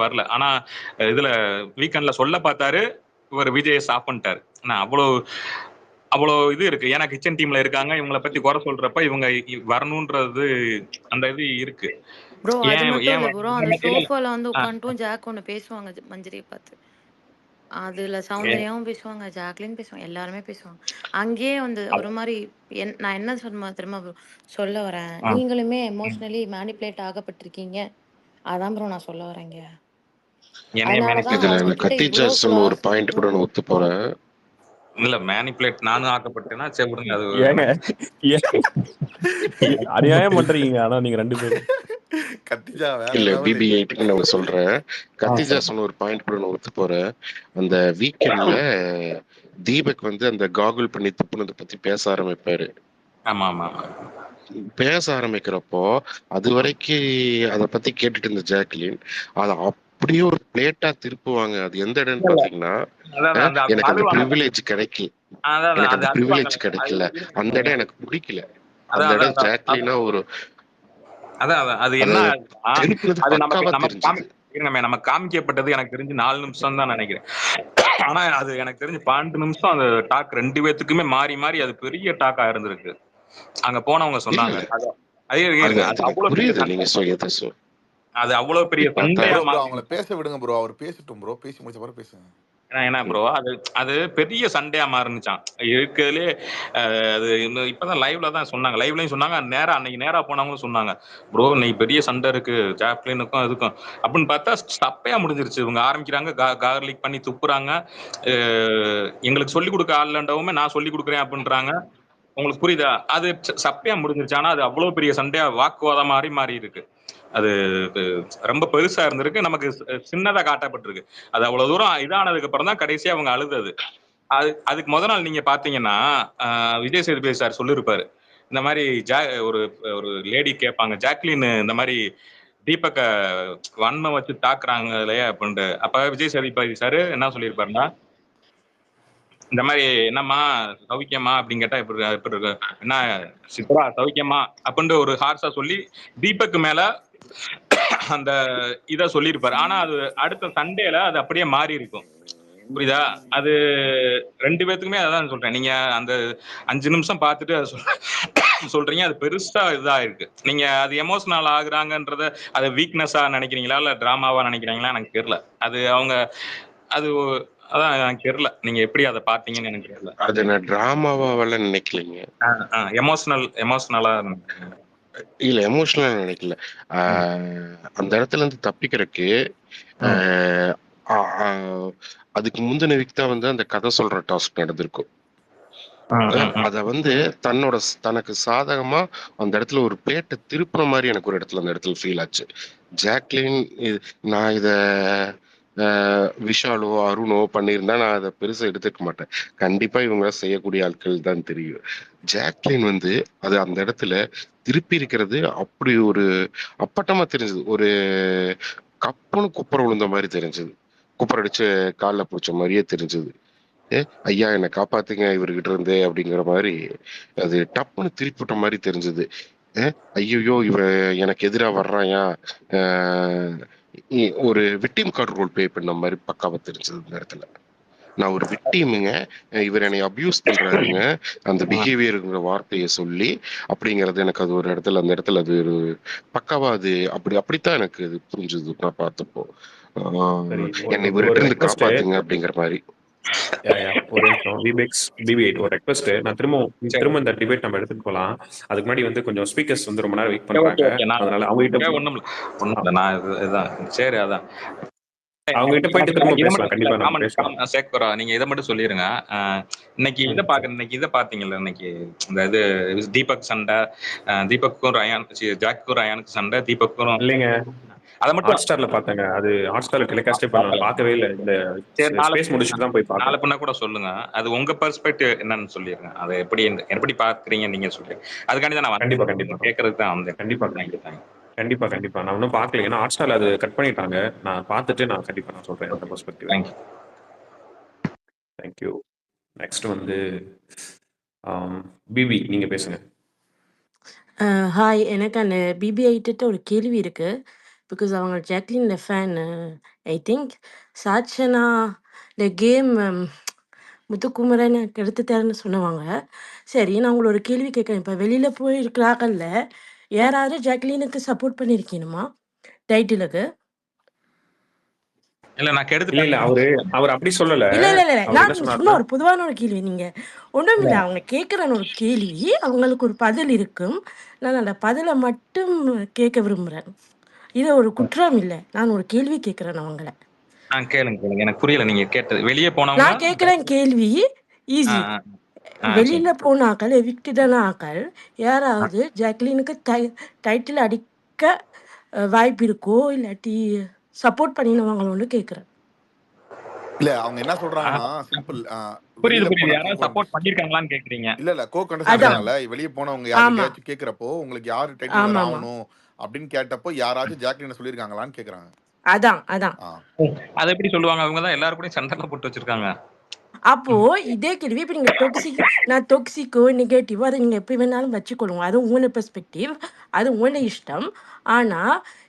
வரல. ஆனா இதுல வீக்கெண்ட்ல சொல்ல பார்த்தாரு. இவர் விஜய் ஸ்டாப் பண்ணிட்டாரு. நான் அவ்வளோ இது இருக்கு. ஏன்னா கிச்சன் டீம்ல இருக்காங்க. இவங்கள பத்தி குறை சொல்றப்ப இவங்க வரணுன்றது அந்த இது இருக்கு. ப்ரோ அது ஏன் மட்டும் ஏன் இல்ல ப்ரோ, அந்த மத்தியில சோஃபால வந்து உட்காந்துட்டும் ஜாக் ஒன்று பேசுவாங்க மஞ்சரியை பார்த்து. அதுல சௌந்தர்யாவும் பேசுவாங்க, ஜாக்லின் பேசுவாங்க, எல்லாருமே பேசுவாங்க. அங்கேயே வந்து ஒரு மாதிரி நான் என்ன சொன்ன தெரியுமா ப்ரோ சொல்ல வரேன், நீங்களுமே எமோஷனலி மேனிப்புலேட் ஆகப்பட்டிருக்கீங்க. அதான் ப்ரோ நான் சொல்ல வரேங்க. அதனாலதான் இதுல அவங்க கிட்ட கத்திஜா இவ்வளவு சொன்ன ஒரு ஃபிளாஸ் பாயிண்ட் கூட நான் ஒத்து போறேன். இல்ல மேனிப்புலேட் நானும் ஆக்கப்பட்டேன்னா சரி விடுங்க. அது ஏங்க அநியாயம் பண்றீங்க. ஆனா நீங்க 2 பேரும் கத்திஜா வேற இல்ல லெவல். BB8க்கு நான் சொல்றேன். கத்திஜா சொன்ன ஒரு பாயிண்ட் கூட நான் ஒத்து போறேன். அந்த வீக்கெண்ட்ல தீபக் வந்து அந்த காகுல் பண்ணி துப்புனதை பத்தி பேச ஆரம்பிப்பாரு. ஆமா ஆமா. பேச ஆரம்பிக்கிறப்போ அது வரைக்கும் அதை பத்தி கேட்டுட்டு இருந்த ஜாக்லின் அதை அப்படியே ஒரு பிளேட்டா திருப்புவாங்க. அது எந்த இடம்னு பாத்தீங்கன்னா, எனக்கு அந்த ப்ரிவிலேஜ் கிடைக்கல, எனக்கு அந்த ப்ரிவிலேஜ் கிடைக்கல, அந்த இடம் எனக்கு பிடிக்கல. அந்த இடம் ஜாக்லினா ஒரு அதான் அது என்ன அது நம்ம காமிக்கப்பட்டது எனக்கு தெரிஞ்சு 4 நிமிஷம் தான் நினைக்கிறேன். ஆனா அது எனக்கு தெரிஞ்சு 12 நிமிஷம் அந்த டாக் 2 பேத்துக்குமே மாறி மாறி அது பெரிய டாக்கா இருந்திருக்கு. அங்க போனவங்க சொன்னாங்க. அது அவ்வளவு பெரிய சண்டையா அவங்கள பேச விடுங்க ப்ரோ, அவர் பேசட்டும் ப்ரோ, பேசி முடிச்ச பிறகு பேசுங்க. ஏன்னா ப்ரோ அது பெரிய சண்டையா மாறுனுச்சான் இருக்கிறதுலே. அது இப்பதான் லைவ்ல தான் சொன்னாங்க, லைவ்லயும் சொன்னாங்க, அன்னைக்கு நேரா போனவங்களும் சொன்னாங்க, ப்ரோ இன்னைக்கு பெரிய சண்டை இருக்கு ஜாக்லினுக்கும் அதுக்கும் அப்படின்னு பார்த்தா ஸ்டப்பையா முடிஞ்சிருச்சு. இவங்க ஆரம்பிக்கிறாங்க, கார்லிக் பண்ணி துப்புறாங்க, எங்களுக்கு சொல்லிக் கொடுக்க ஆள்லண்டவுமே நான் சொல்லி கொடுக்குறேன் அப்படின்றாங்க. உங்களுக்கு புரியுதா? அது சப்பையா முடிஞ்சிருச்சு. ஆனா அது அவ்வளவு பெரிய சண்டையா வாக்குவாதம் மாறி இருக்கு. அது ரொம்ப பெருசா இருந்திருக்கு, நமக்கு சின்னதா காட்டப்பட்டிருக்கு. அது அவ்வளவு தூரம் இதானதுக்கு அப்புறம் தான் கடைசியா அவங்க அழுதது. அதுக்கு முத நாள் நீங்க பாத்தீங்கன்னா விஜய் சேதுபதி சார் சொல்லிருப்பாரு, இந்த மாதிரி ஒரு லேடி கேட்பாங்க, ஜாக்லின் இந்த மாதிரி தீபக்க வன்மை வச்சு தாக்குறாங்க இல்லையா அப்படின்ட்டு. அப்ப விஜய் சேதுபதி சார் என்ன சொல்லியிருப்பாருன்னா, இந்த மாதிரி என்னம்மா சௌக்கியமா அப்படின்னு கேட்டா எப்படி இருக்கு, என்ன சித்ரா சௌக்கியமா அப்படின்ட்டு ஒரு ஹார்ஸா சொல்லி தீபக் மேல அந்த இத சொல்லியிருப்பாரு. ஆனா அது அடுத்த சண்டேல அது அப்படியே மாறி இருக்கும். புரியுதா? அது 2 பேத்துக்குமே அதான் சொல்றேன். நீங்க அந்த 5 நிமிஷம் பார்த்துட்டு சொல்றீங்க, அது பெருசா இதா இருக்கு. நீங்க அது எமோஷனல் ஆகுறாங்கன்றத அது வீக்னஸா நினைக்கிறீங்களா இல்ல டிராமாவா நினைக்கிறீங்களா எனக்கு தெரியல. அது அவங்க அது அதான் எனக்கு தெரியல, நீங்க எப்படி அதை பார்த்தீங்கன்னு எனக்கு தெரியல. அது நான் டிராமாவால நினைக்கலைங்க, எமோஷனலா இல்ல எமோஷனலா நினைக்கல. அந்த இடத்துல இருந்து தப்பிக்கிறதுக்கு அதுக்கு முந்தின வீக் தான் வந்து அந்த கதை சொல்ற டாஸ்க் நடந்திருக்கும். அத வந்து தனக்கு சாதகமா அந்த இடத்துல ஒரு பிளேட்டை திருப்புற மாதிரி எனக்கு ஒரு இடத்துல அந்த இடத்துல ஃபீல் ஆச்சு. ஜாக்லின் நான் இத விஷாலோ அருணோ பண்ணியிருந்தா நான் அதை பெருசா எடுத்துக்க மாட்டேன். கண்டிப்பா இவங்க செய்யக்கூடிய ஆட்கள் தான் தெரியும். ஜாக்லின் வந்து அது அந்த இடத்துல திருப்பி இருக்கிறது அப்படி ஒரு அப்பட்டமா தெரிஞ்சது. ஒரு கப்புன்னு குப்புற விழுந்த மாதிரி தெரிஞ்சது, குப்புற அடிச்சு காலில் பிடிச்ச மாதிரியே தெரிஞ்சது. ஐயா என்னை காப்பாத்துங்க இவர்கிட்ட இருந்து அப்படிங்கிற மாதிரி அது டப்புன்னு திருப்பி விட்ட மாதிரி தெரிஞ்சது. ஐயோ இவன் எனக்கு எதிராக வர்றாயா, ஒரு விக்டிம் கார்டு ரோல் ப்ளே பண்ண மாதிரி பக்காவா தெரிஞ்சது இந்த இடத்துல. நான் ஒரு விக்டிமுங்க, இவர் என்னை அபியூஸ் பண்றாருங்க அந்த பிஹேவியருங்கிற வார்த்தையை சொல்லி அப்படிங்கிறது எனக்கு அது ஒரு இடத்துல அந்த இடத்துல அது ஒரு பக்காவா அது அப்படித்தான் எனக்கு அது புரிஞ்சது. நான் பார்த்தப்போ என்னை இவர்கிட்ட இருந்து காப்பாத்துங்க அப்படிங்கிற மாதிரி. ஒரு நிமிஷம் BB8 ஒரு ரெக்வெஸ்ட். நான் திரும்ப இந்த டிபேட் நம்ம எடுத்துட்டு போலாம். அதுக்கு முன்னாடி வந்து கொஞ்சம் ஸ்பீக்கர்ஸ் வந்து ரொம்ப நேரம் வெயிட் பண்றாங்க. அதனால அவங்க கிட்ட சரி அதான் அவங்க கிட்ட போயிட்டு திரும்ப பேசலாம். கண்டிப்பா நம்ம பேசலாம். சேக்கரா நீங்க இதை மட்டும் சொல்லிருங்க. இன்னைக்கு இதை பாத்தீங்கல்ல, இன்னைக்கு இந்த இது தீபக் சண்டை, தீபக்கும் ரயான் ஜாக்கும் ரயானுக்கு சண்டை, தீபக்கும் இல்லைங்க அதை மட்டும் ஹாட்ஸ்டார்ல பார்த்தேங்க. அது ஹாட்ஸ்டார்ல டெலிகாஸ்டே பண்ணல, பார்க்கவே இல்லை. இந்த ஸ்பேஸ் முடிச்சுட்டு தான் போய் பார்த்தேன். நாளை பண்ணா கூட சொல்லுங்க, அது உங்க பெர்ஸ்பெக்டிவ் என்னன்னு சொல்லிருங்க. அதை எப்படி பாக்குறீங்க நீங்க சொல்லுங்க. அதுக்காண்டி தான் நான் கண்டிப்பா கேட்கறதுக்கு தான் வந்தேன். கண்டிப்பா நான் ஒன்றும் பார்க்கல. ஏன்னா ஹாட்ஸ்டார்ல அது கட் பண்ணிட்டாங்க. நான் பார்த்துட்டு நான் கண்டிப்பா நான் சொல்றேன் அந்த பெர்ஸ்பெக்டிவ். தேங்க்யூ. நெக்ஸ்ட் வந்து பிபி நீங்க பேசுங்க. ஹாய், எனக்கு அந்த BB8 ஒரு கேள்வி இருக்கு. பிகாஸ் அவங்க Jacqueline fan. I think Sachana இந்த கேம் முத்துக்குமரன் எடுத்துட்டாருன்னு சொன்னவங்க. சரி, நான் உங்களை ஒரு கேள்வி கேட்குறேன். இப்போ வெளியில் போய் இருக்கிறாங்கல்ல, யாராவது ஜாக்லினுக்கு சப்போர்ட் பண்ணியிருக்கீனுமா டைட்டிலுக்கு? இல்ல நான் இல்ல கெடுத்துட்டேன். இல்ல அவர் அப்படி சொல்லல. இல்ல இல்ல இல்ல அவர் நான் என்ன சும்மா சொன்னாருன்னா ஒரு பொதுவான ஒரு கேள்வி. நீங்க ஒன்றும் இல்லை, அவங்க கேட்குற ஒரு கேள்வி, அவங்களுக்கு ஒரு பதில் இருக்கும். நான் அந்த பதிலை மட்டும் கேட்க விரும்புகிறேன். இது ஒரு குற்றம் இல்லை, நான் ஒரு கேள்வி கேட்குறேன் அவங்கள. கேளுங்க எனக்கு புரியல நீங்க கேட்டது. வெளியே போனவங்க நான் கேட்குறேன் கேள்வி ஈஸி. சரி. வெளியில போன ஆக்கள், எவிக்டடான ஆக்கள் யாராவது ஜாக்லினுக்கு டைட்டில் அடிக்க வாய்ப்பு இருக்கோ, இல்லாட்டி சப்போர்ட் பண்ணினவங்களோன்னு கேட்குறேன். இல்ல அவங்க என்ன சொல்றாங்கன்னா சிம்பிள். புரியுது வெளியில போன யாராவது சப்போர்ட் பண்ணிருக்காங்களான்னு கேக்குறீங்க. இல்ல கோ கண்டஸ்டன்ட்ல வெளியே போனவங்க யார்கிட்டயாச்சும் கேக்குறப்போ உங்களுக்கு யாரு டைட்டில் ஆமா ஆமா ஆகணும் அப்படின்னு கேட்டப்போ யாராச்சும் ஜாக்லின் சொல்லிருக்காங்களான்னு கேக்குறாங்க. அதான் அதான் அதை எப்படி சொல்லுவாங்க? அவங்க தான் எல்லாரும் கூட சண்டை போட்டு வச்சிருக்காங்க. அப்போ இதே கேள்வி இப்போ நீங்க நான் டொக்சிக்கோ நெகட்டிவோ அதை நீங்க எப்படி வேணாலும் வச்சுக்கொள்ளுங்க. அது உங்களோட பெர்ஸ்பெக்டிவ், அது உங்களோட இஷ்டம். ஆனா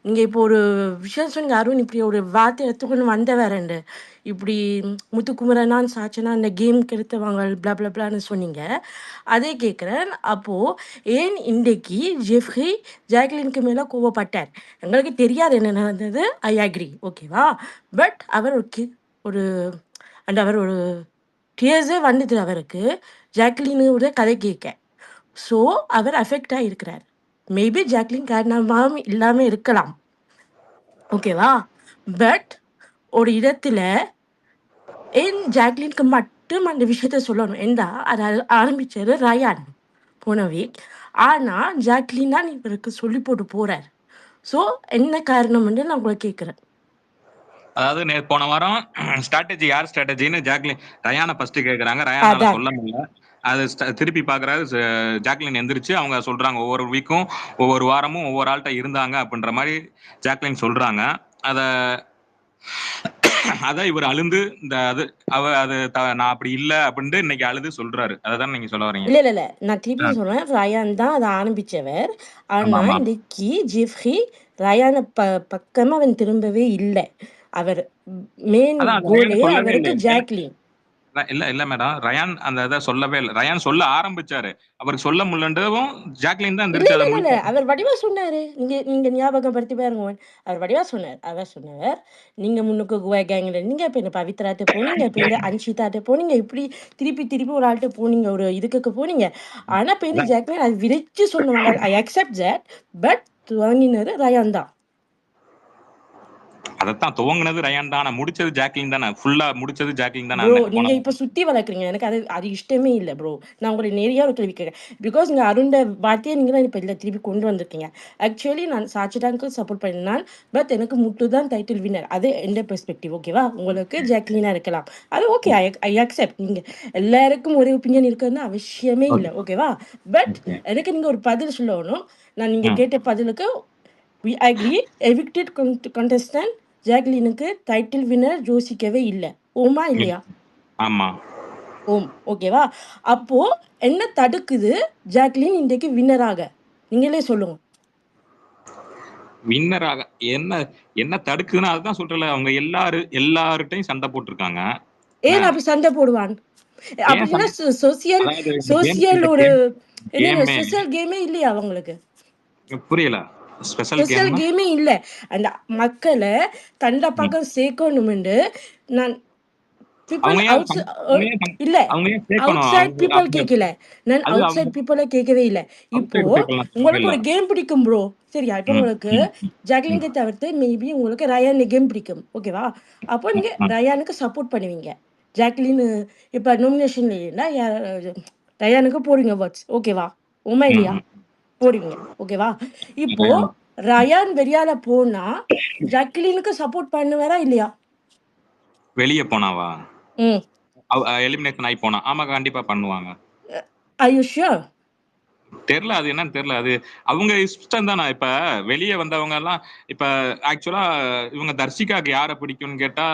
நீங்க இப்போ ஒரு விஷயம் சொன்னீங்க, அருண் இப்படி ஒரு வார்த்தை எடுத்துக்கொண்டு வந்த வேறண்டு இப்படி முத்துக்குமரனான் சாச்சனா அந்த கேமுக்கு எடுத்தவங்க பிளா பிளா பிளான்னு சொன்னீங்க. அதே கேட்குறேன். அப்போ ஏன் இன்றைக்கு ஜெஃப்ரி ஜாக்லினுக்கு மேல கோவப்பட்டார்? எங்களுக்கு தெரியாது என்ன நடந்தது, ஐ அக்ரி, ஓகேவா. பட் அவர் ஒரு அவர் ஒரு டியர்ஸே வந்துட்டு அவருக்கு ஜாக்லினோட கதை கேட்க. ஸோ அவர் அஃபெக்ட் ஆகிருக்கிறார். மேபி ஜாக்லின் காரணமாக இல்லாமல் இருக்கலாம், ஓகேவா. பட் ஒரு இடத்துல ஏன் ஜாக்லினுக்கு மட்டும் அந்த விஷயத்த சொல்லணும்? ஏண்டா அதை ஆரம்பிச்சாரு ரயான் போன வீக். ஆனால் ஜாக்லின் தான் இவருக்கு சொல்லி போட்டு போறார். ஸோ என்ன காரணம்னு நான் உங்களை கேட்குறேன். அதாவது போன வாரம் ஸ்ட்ராட்டஜி யார் ஸ்ட்ராட்டஜின்னு ஜாக்லின் ரயானை ஃபர்ஸ்ட் கேக்குறாங்க. ரயானால சொல்ல முடியல. அது திருப்பி பாக்குறாரு ஜாக்லின் எந்திரிச்சு அவங்க சொல்றாங்க ஒவ்வொரு வீக்கும் ஒவ்வொரு வாரமும் ஒவ்வொரு ஆள்கிட்ட இருந்தாங்க அப்படின்ற மாதிரி ஜாக்லின் சொல்றாங்க. அத இவர் அழுந்து இந்த அது நான் அப்படி இல்ல அப்படின்ட்டு இன்னைக்கு அழுது சொல்றாரு. அதான் நீங்க சொல்ல வரீங்க? இல்ல இல்ல இல்ல நான் திருப்பி சொல்றேன், ரயான் தான் அதை ஆரம்பிச்சவர். ஆனா இன்னைக்கு ஜெஃப்ரி ரயானை பக்கமா அவன் திரும்பவே இல்லை. அவர் மெயின் கோலே அவருக்கு ஜாக்லின். இல்ல மேடம், ரயான் அந்த இதை சொல்லவே இல்லை. ரயான் சொல்ல ஆரம்பிச்சாரு, அவருக்கு சொல்ல முடியலன்றதும் ஜாக்லின் தான் இல்ல அவர் வடிவா சொன்னாரு. நீங்க ஞாபகப்படுத்தி பாருங்க. அவர் வடிவா சொன்னார். அவர் சொன்னார், நீங்க முன்னுக்கு கோவா கேங்ல நீங்க இப்ப இந்த பவித்ராட்ட போனீங்க, இப்ப இந்த அன்ஷிதாட்ட போனீங்க, இப்படி திருப்பி ஒரு ஆள்கிட்ட போனீங்க, ஒரு இதுக்கு போனீங்க. ஆனா இப்ப இந்த ஜாக்லின் அது விரைச்சு சொன்னவங்க. I accept that. பட் துவங்கினது ரயான் தான். அதத்தான் துவங்கினது ரயான் தான், முடிச்சது ஜாக்லின் தானே. ஃபுல்லா முடிச்சது ஜாக்லின் தானே. நீங்க இப்ப சுத்தி வளர்க்குறீங்க. எனக்கு அது இஷ்டமே இல்லை ப்ரோ. நான் உங்களை நிறைய ஒரு கேள்வி கேட்கிறேன். பிகாஸ் நீங்க அருண்ட வார்த்தையை நீங்க தான் இப்ப இல்ல திருப்பி கொண்டு வந்திருக்கீங்க. ஆக்சுவலி நான் சாட்சிடானுக்கு சப்போர்ட் பண்ணினான். பட் எனக்கு முட்டு தான் டைட்டில் வின்னர். அது எந்த பெர்ஸ்பெக்டிவ், ஓகேவா. உங்களுக்கு ஜாக்லினா இருக்கலாம், அது ஓகே, ஐ அக்செப்ட். நீங்க எல்லாருக்கும் ஒரே ஒப்பீனியன் இருக்குன்னு அவசியமே இல்லை, ஓகேவா. பட் எனக்கு நீங்க ஒரு பதில் சொல்லணும். நான் நீங்க கேட்ட பதிலுக்கு we agree, evicted contestant ஜாக்லினுக்கு டைட்டில் வின்னர் யோசிக்கவே இல்லை. ஓமா இல்லையா? ஆமா ஓம், ஓகேவா. அப்போ என்ன தடுக்குது ஜாக்லின் இன்றைக்கு வின்னராக? நீங்களே சொல்லுங்க. வின்னராக என்ன தடுக்குதுன்னு அதுதான் சொல்றல. அவங்க எல்லார்கிட்டையும் சண்டை போட்டிருக்காங்க. ஏன் அப்படி சண்டை போடுவான்? அப்படின்னா சோசியல் ஒரு ஸ்பெஷல் கேமே இல்லையா அவங்களுக்கு? புரியல. ஸ்பெஷல் கேமே இல்ல. அந்த மக்களை தண்ட பக்கம் சேர்க்கணும்னு நான் அவுட்சைட் பீப்புள் கேட்கல. நான் அவுட்சைட் பீப்புளை கேட்கவே இல்லை. இப்போ உங்களுக்கு ஒரு கேம் பிடிக்கும் ப்ரோ, சரியா. இப்போ உங்களுக்கு ஜாக்லினை தவிர்த்து மேபி உங்களுக்கு ரயான் கேம் பிடிக்கும், ஓகேவா. அப்போ நீங்க ரயானுக்கு சப்போர்ட் பண்ணுவீங்க. ஜாக்லின் இப்ப நாமினேஷன்ல இருந்தா ரயானுக்கு போடுவீங்க வேர்ட்ஸ், ஓகேவா. உண்மை இல்லையா? போடுவீங்க, ஓகேவா. இப்போ ரயான் வெளியால போனா ஜாக்லினுக்கு சப்போர்ட் பண்ணுவாரா இல்லையா? வெளியே போனாவா? எலிமினேஷன் ஆகி போனா ஆமா கண்டிப்பா பண்ணுவாங்க. Are you sure? தெரியல, அது என்னன்னு தெரியல. அது அவங்க இஷ்டம் தானே. இப்ப வெளியே வந்தவங்க எல்லாம் இப்ப ஆக்சுவலா இவங்க தர்ஷிகாக்கு யாரை பிடிக்கும்னு கேட்டா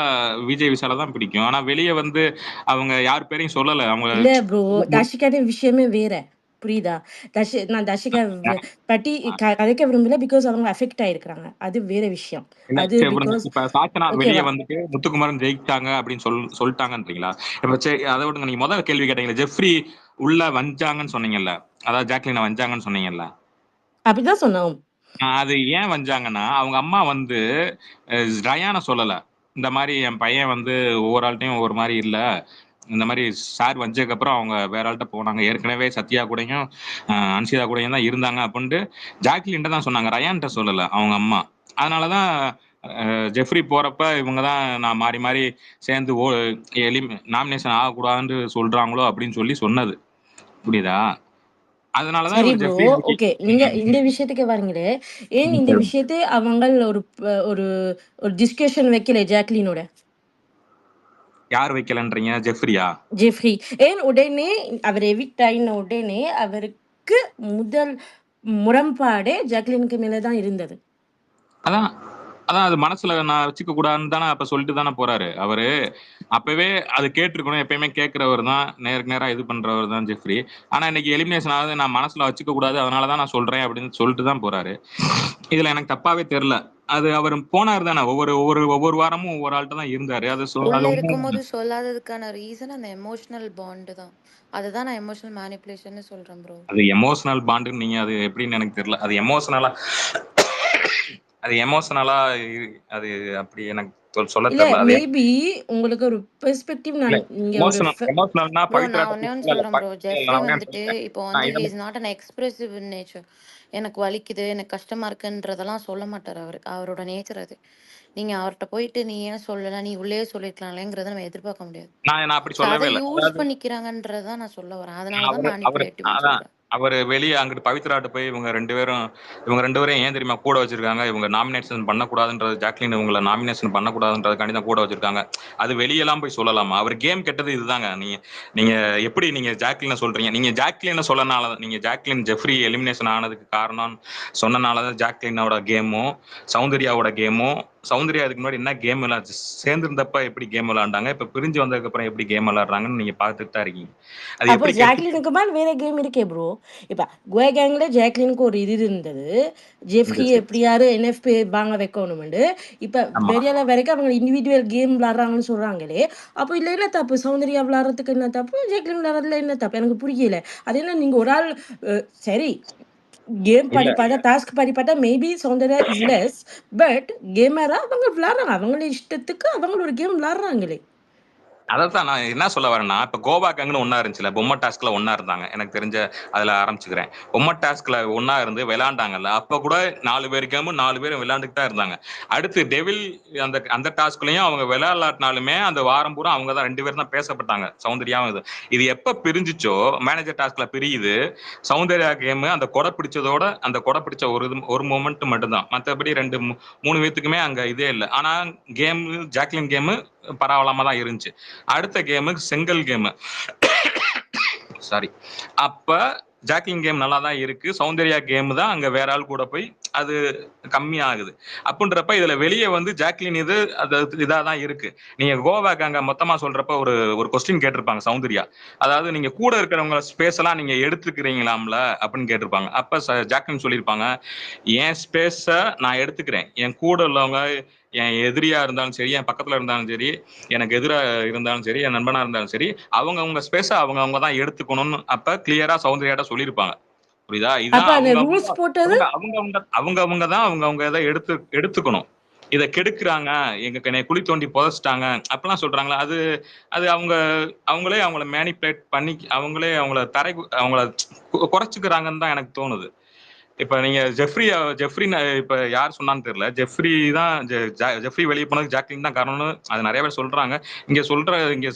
விஜய் விஷால தான் பிடிக்கும். ஆனா வெளியே வந்து அவங்க யார் பேரையும் சொல்லல. அவங்க இல்ல ப்ரோ, தர்ஷிகான விஷயமே வேற, புரியுதா? நான் தர்ஷிகா பத்தி கதைக்க விரும்பல. பிகாஸ் அவங்க அஃபெக்ட் ஆயிருக்கிறாங்க. அது வேற விஷயம். இல்ல அது சரி, அப்புறம் பிகாஸ் இப்ப சாச்சனா வெளியே ஓகேவா? வந்துட்டு முத்துக்குமாரன் ஜெயிச்சிட்டாங்க அப்படின்னு சொல்லிட்டாங்கன்றீங்களா? இப்ப சரி, அதை விடுங்க. நீங்க முதல் கேள்வி கேட்டீங்களா, ஜெஃப்ரி உள்ள வந்தாங்கன்னு சொன்னீங்கல்ல, அதாவது ஜாக்லினை வந்தாங்கன்னு சொன்னீங்கல்ல, அப்படிதான் சொன்னோம். அது ஏன் வந்தாங்கன்னா அவங்க அம்மா வந்து ரயானை சொல்லல. இந்த மாதிரி என் பையன் வந்து ஒவ்வொரு ஆள்கிட்டையும் ஒவ்வொரு மாதிரி இல்ல, இந்த மாதிரி சார் வந்ததுக்கு அப்புறம் அவங்க வேற ஆள்கிட்ட போனாங்க, ஏற்கனவே சத்யா கூடயும் அன்சிதா கூடயும் தான் இருந்தாங்க அப்படின்ட்டு ஜாக்லின்ட்ட தான் சொன்னாங்க, ரயான்ட்ட சொல்லல அவங்க அம்மா. அதனாலதான் ஜெஃப்ரி போறப்ப இவங்க தான் நான் மாறி மாறி சேர்ந்து நாமினேஷன் ஆகக்கூடாதுன்னு சொல்றாங்களோ அப்படின்னு சொல்லி சொன்னது. புரியுதா? அதனாலதான் சரி இவர் ப்ரோ, ஜெஃப்ரி ஓகே. நீங்க இந்த விஷயத்துக்கு வரீங்களே, ஏன் இந்த விஷயத்தை அவங்க ஒரு ஒரு ஒரு டிஸ்கஷன் வைக்கல ஜாக்லினோட? யார் வைக்கலன்றீங்க? ஜெஃப்ரியா? ஜெஃப்ரி ஏன் உடனே அவர் எவிக்ட் ஆயின உடனே அவருக்கு முதல் முரண்பாடே ஜாக்லினுக்கு மேலதான் இருந்தது. அதான் அதான் அது மனசுல நான் வச்சுக்க கூடாதுன்னு தானே அப்ப சொல்லிட்டு தானே போறாரு அவரு. அப்பவே அது கேட்டிருக்கணும். எப்பயுமே கேட்கிறவர் தான், நேருக்கு நேரா இது பண்றவர் தான் ஜெஃப்ரி. ஆனா இன்னைக்கு எலிமினேஷன் ஆகுது, நான் மனசுல வச்சுக்க கூடாது, அதனாலதான் நான் சொல்றேன் அப்படின்னு சொல்லிட்டு தான் போறாரு. இதுல எனக்கு தப்பாவே தெரியல. அது அவர் போனார் தானே, ஒவ்வொரு ஒவ்வொரு ஒவ்வொரு வாரமும் ஒவ்வொரு ஆள்கிட்ட தான் இருந்தாரு. அது உள்ள அது இருக்கும்போது சொல்லாததுக்கான ரீசன் அந்த எமோஷனல் பாண்டு தான். அதுதான் நான் எமோஷனல் மேனிப்புலேஷன் சொல்றேன் ப்ரோ. அது எமோஷனல் பாண்டுன்னு நீங்க அது எப்படின்னு எனக்கு தெரியல. அது எமோஷனலா அது எமோஷனலா அது அப்படி எனக்கு சொல்ல இல்ல, தெரியல. அது மேபி உங்களுக்கு ஒரு பெர்ஸ்பெக்டிவ் இல்ல, நீங்க ஒரு எமோஷனல்னா ப்ரோ நான் பவித்ராட்ட ஒன்னே ஒன்று இல்ல, சொல்றேன் ப்ரோ. ஜெஃப்ரி நான் வந்துட்டு இப்போ வந்து இதை is not an expressive nature. எனக்கு வலிக்குது, எனக்கு கஷ்டமா இருக்குன்றதெல்லாம் சொல்ல மாட்டார் அவர். அவரோட நேச்சர் அது. நீங்க அவர்கிட்ட போயிட்டு நீ ஏன் சொல்லல, நீ உள்ளே சொல்லிருக்கலாம்லங்கிறத நம்ம எதிர்பார்க்க முடியாது. நான் அப்படி ஸோ அதை சொல்லவே இல்லை. யூஸ் பண்ணிக்கிறாங்கன்றதான் நான் சொல்ல வரேன். அதனால தான் அவரு அவரு மேனிப்புலேட்டிவ்னு அதான் சொல்றேன். அவரு வெளியே அங்கிட்டு பவித்ராட்ட போய் இவங்க ரெண்டு பேரும் ஏன் தெரியுமா கூட வச்சிருக்காங்க, இவங்க நாமினேஷன் பண்ணக்கூடாதுன்றது, ஜாக்லின் இவங்களை நாமினேஷன் பண்ணக்கூடாதுன்றதுக்காண்டி தான் கூட வச்சிருக்காங்க. அது வெளியெல்லாம் போய் சொல்லலாமா? அவர் கேம் கெட்டது இதுதாங்க. நீங்க நீங்க எப்படி நீங்க ஜாக்லினை சொல்றீங்க? நீங்க ஜாக்லினை சொல்லனால, நீங்க ஜாக்லின் ஜெஃப்ரி எலிமினேஷன் ஆனதுக்கு காரணம் சொன்னனாலதான் ஜாக்லினோட கேமும் சௌந்தர்யாவோட கேமும், சௌந்தர்யா அதுக்கு முன்னாடி என்ன கேம் விளையாச்சு, சேர்ந்திருந்தப்ப எப்படி கேம் விளையாண்டாங்க, இப்ப பிரிஞ்சு வந்ததுக்கு அப்புறம் எப்படி கேம் விளையாடுறாங்கன்னு நீங்க பார்த்துட்டு தான் இருக்கீங்க. அது அப்போ எப்படி ஜாக்லினுக்கு மேல் வேற கேம் இருக்கே ப்ரோ. இப்போ குவே கேங்ல ஜாக்லினுக்கு ஒரு இது இருந்தது, ஜெஃப்ரி இருந்துச்சு? எப்படியாரு என்எஃப்பி வாங்க வைக்கணும்னு. இப்போ ஆமா. வெளியால வரைக்கும் அவங்க இண்டிவிஜுவல் கேம் விளாட்றாங்கன்னு சொல்றாங்களே, அப்போ இல்லை என்ன தப்பு? சௌந்தர்யா விளாட்றதுக்கு என்ன தப்பு? ஜாக்லின் விளாட்றதுல என்ன தப்பு? எனக்கு புரியல. அது என்ன நீங்க ஒரு ஆள் சரி கேம் இல்ல படி பார்த்தா, டாஸ்க் படி பார்த்தா maybe Soundarya is less, but camera அவங்க விளாட்றாங்க, அவங்கள இஷ்டத்துக்கு அவங்க ஒரு கேம் விளாட்றாங்களே. அதான் நான் என்ன சொல்ல வரேன்னா, இப்ப கோவா கேங்னு ஒண்ணா இருந்துச்சுல, பொம்மை டாஸ்க்ல ஒண்ணா இருந்தாங்க. எனக்கு தெரிஞ்ச அதுல ஆரம்பிச்சுக்கிறேன். பொம்மை டாஸ்க்ல ஒண்ணா இருந்து விளையாண்டாங்கல்ல, அப்ப கூட 4 பேர் கேமு 4 பேரும் விளையாண்டுட்டு தான் இருந்தாங்க. அடுத்து டெவில் அந்த அந்த டாஸ்க்லயும் அவங்க விளையாடலாட்டினாலுமே அந்த வாரம் பூரா அவங்க தான் 2 பேரும் தான் பேசப்பட்டாங்க, சௌந்தர்யாவும் இது. இது எப்ப பிரிஞ்சுச்சோ, மேனேஜர் டாஸ்க்ல பிரியுது, சௌந்தர்யா கேமு அந்த கொடை பிடிச்சதோட, அந்த கொடை பிடிச்ச ஒரு மொமெண்ட் மட்டும்தான். மத்தபடி 3 பேத்துக்குமே அங்க இதே இல்ல. ஆனா கேமு ஜாக்லின் கேமு பரவாயில்லாம தான் இருந்துச்சு. அடுத்த கேமு செங்கல் கேமு, சாரி. அப்ப ஜாக்லின் கேம் நல்லா தான் இருக்கு, சௌந்தர்யா கேம் தான் அங்க வேற ஆள் கூட போய் அது கம்மியாகுது. அப்படின்றப்ப இதுல வெளியே வந்து ஜாக்லின் இது அது இதாதான் இருக்கு. நீங்க கோவாக்கு அங்க மொத்தமா சொல்றப்ப ஒரு ஒரு கொஸ்டின் கேட்டிருப்பாங்க சௌந்தர்யா, அதாவது நீங்க கூட இருக்கிறவங்க ஸ்பேஸ் எல்லாம் நீங்க எடுத்துக்கிறீங்களாம்ல அப்படின்னு கேட்டிருப்பாங்க. அப்ப ஜாக்லின் சொல்லியிருப்பாங்க, என் ஸ்பேஸ நான் எடுத்துக்கிறேன், என் கூட உள்ளவங்க என் எதிரியா இருந்தாலும் சரி, என் பக்கத்துல இருந்தாலும் சரி, எனக்கு எதிரா இருந்தாலும் சரி, என் நண்பனா இருந்தாலும் சரி, அவங்க ஸ்பேஸ அவங்க தான் எடுத்துக்கணும்னு அப்ப கிளியரா சௌந்தர்யாட்ட சொல்லியிருப்பாங்க. புரியுதா? அப்ப இதுதான் அந்த அவங்க ரூல்ஸ் போட்டது அவங்க தான் அவங்க இதை எடுத்துக்கணும். இதை கெடுக்குறாங்க, என்னை குழி தோண்டி புதைச்சிட்டாங்க அப்படிலாம் சொல்றாங்களா, அது அது அவங்களே அவங்கள மேனிபுலேட் பண்ணி அவங்களே அவங்கள குறைச்சுக்கிறாங்கன்னு தான் எனக்கு தோணுது. இப்ப நீங்க ஜெஃப்ரி இப்ப யார் சொன்னான்னு தெரியல, ஜெஃப்ரி வெளியே போனதுக்கு ஜாக்லின் தான் காரணம்னு அது நிறைய பேர் சொல்றாங்க. இங்க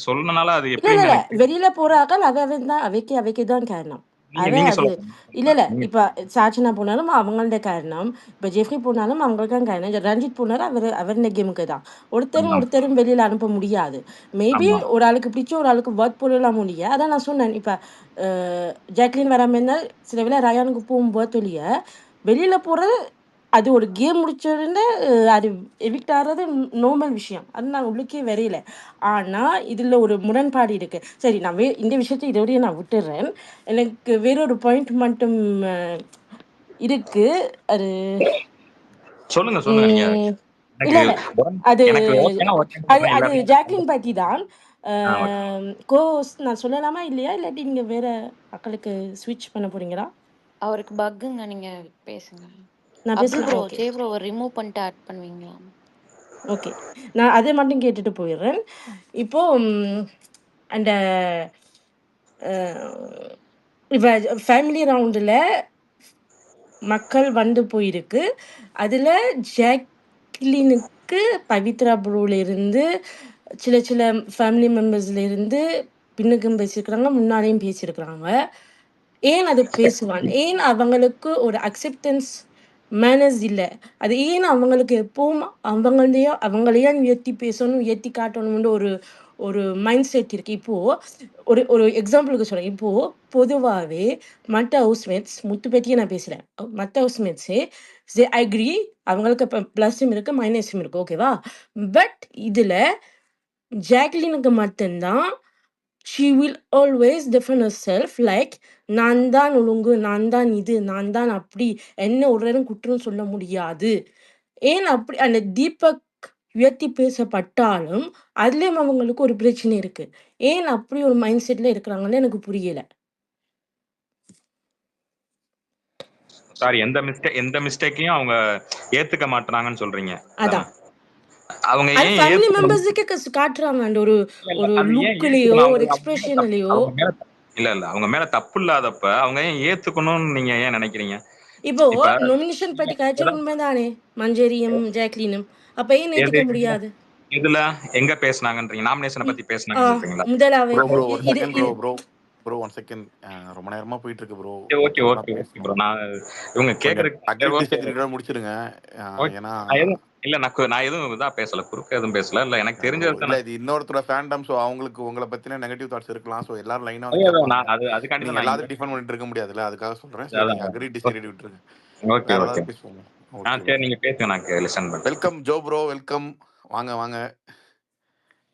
சொல்றனால அது இல்ல இல்ல எப்படின்னு இல்ல எனக்கு வெளியில போற ஆக்கள் அவன் தான் அவைக்கு தான் காரணம். நீங்க அவன் நீங்க அது சொல்ல இல்ல இல்ல இப்ப சாச்சனா போனாலும் அவங்களோட காரணம், இப்ப ஜெஃப்ரி போனாலும் அவங்களுக்கு தான் காரணம், ரஞ்சித் போனாலும் அவருடைய கேமுக்கு தான். ஒருத்தரும் வெளியில அனுப்ப முடியாது. மேபி ஆமா. ஒரு ஆளுக்கு பிடிச்ச ஒரு ஆளுக்கு ஒர்க் போடலாம் முடியாது. அதான் நான் சொன்னேன். இப்ப ஜாக்லின் வராம இருந்தால் சில வேளை ரயானுக்கு போகும்போது வெளியில போறது அது ஒரு கேம் முடிச்சோடனே அது எவிக்ட் ஆகிறது நார்மல் விஷயம். அது நான் உள்ளுக்கே வரையில. ஆனால் இதில் ஒரு முரண்பாடு இருக்குது. சரி, நான் இந்த விஷயத்தை இதோடய நான் விட்டுறேன். எனக்கு வேறொரு பாயிண்ட் மட்டும் இருக்கு. அது சொல்லுங்க சொல்லுங்க நீங்க. இல்லை இல்லை அது எனக்கு அது அது ஜாக்லின் பற்றி தான். ஓகே. கோஸ் நான் சொல்லலாமா இல்லையா, இல்லாட்டி நீங்கள் வேற மக்களுக்கு ஸ்விட்ச் பண்ண போறீங்களா? அவருக்கு பக்குங்க, நீங்க பேசுங்க. நான் அபி பேசலாம். Bro, okay J bro remove பண்ணிட்டு ஆட் பண்ணுவீங்களா? ஓகே, நான் அதை மட்டும் கேட்டுட்டு போயிடுறேன். இப்போ அந்த இப்போ ஃபேமிலி ரவுண்டில் மக்கள் வந்து போயிருக்கு. அதில் ஜாக்லினுக்கு பவித்ரா ப்ரூல இருந்து சில சில ஃபேமிலி மெம்பர்ஸ்ல இருந்து பின்னுக்கும் பேசியிருக்கிறாங்க, முன்னாலேயும் பேசியிருக்கிறாங்க. ஏன் அது பேசுவான்? ஏன் அவங்களுக்கு ஒரு அக்செப்டன்ஸ் மேனர்ஸ் இல்லை? அது ஏன் அவங்களுக்கு எப்பவும் அவங்களையே உயர்த்தி பேசணும், உயர்த்தி காட்டணும்னு ஒரு ஒரு மைண்ட் செட் இருக்கு. இப்போது ஒரு எக்ஸாம்பிளுக்கு சொல்கிறேன். இப்போது பொதுவாகவே மற்ற ஹவுஸ்மேட்ஸ், முத்து பற்றியே நான் பேசுகிறேன், மற்ற ஹவுஸ்மேட்ஸே அக்ரி, அவங்களுக்கு இப்போ ப்ளஸ்ஸும் இருக்குது மைனஸும் இருக்குது, ஓகேவா? பட் இதில் ஜாக்லினுக்கு மட்டும்தான் she will always defend herself like நான் தான் ஒழுங்கு, நான் தான் இது, நான் தான் அப்படி, என்ன ஒரு நேரம் குற்றம் சொல்ல முடியாது. ஏன் அப்படி அந்த தீபக் உயர்த்தி பேசப்பட்டாலும் அதுலேயும் அவங்களுக்கு ஒரு பிரச்சனை இருக்கு. ஏன் அப்படி ஒரு மைண்ட் செட்ல இருக்கிறாங்கன்னு எனக்கு புரியல. சாரி, எந்த மிஸ்டேக்கையும் அவங்க ஏத்துக்க மாட்டாங்கன்னு சொல்றீங்க. அதான் அவங்க அது ஏன் ஃபேமிலி மெம்பர்ஸுக்கே காட்டுறாங்க. அந்த ஒரு ஒரு லுக்லயோ ஒரு எக்ஸ்பிரஷன்லயோ. இல்ல அவங்க மேல தப்பு இல்லாதப்ப அவங்க ஏன் ஏத்துக்கணும்னு நீங்க ஏன் நினைக்கிறீங்க? இப்போ நொமினேஷன் பற்றி காய்ச்சல் உண்மைதானே, மஞ்சரியும் ஜாக்லினும். அப்ப ஏன் ஏத்துக்க முடியாது? இதுல எங்க பேசுனாங்கன்றீங்க? நாமினேஷனை பத்தி பேசுனாங்கன்றீங்களா? முதலாவே bro one second bro one second. ரொம்ப நேரமா போயிட்டு இருக்கு bro. Okay okay okay bro. நான் இவங்க கேக்குறதுக்கு முடிச்சிருங்க. ஏன்னா இல்ல நான் எதுவும் இதா பேசல, குறுக்க எதுவும் பேசல. இல்ல எனக்கு தெரிஞ்சது இல்ல, இது இன்னொருத்தர ஃபேண்டம். சோ அவங்களுக்கு உங்களை பத்தின நெகட்டிவ் தாட்ஸ் இருக்கலாம். சோ எல்லாரும் லைனா அதுக்காண்டி நீங்க எல்லாத்தையும் டிஃபெண்ட் பண்ணிட்டு இருக்க முடியாதுல, அதுக்காக சொல்றேன். சோ நீங்க அக்ரி டிஸ்அக்ரி விட்டுருங்க. ஓகே ஓகே பேசுவோம். சரி, நீங்க பேசுங்க, நான் லிசன் பண்றேன். Welcome Joe bro, welcome. வாங்க வாங்க.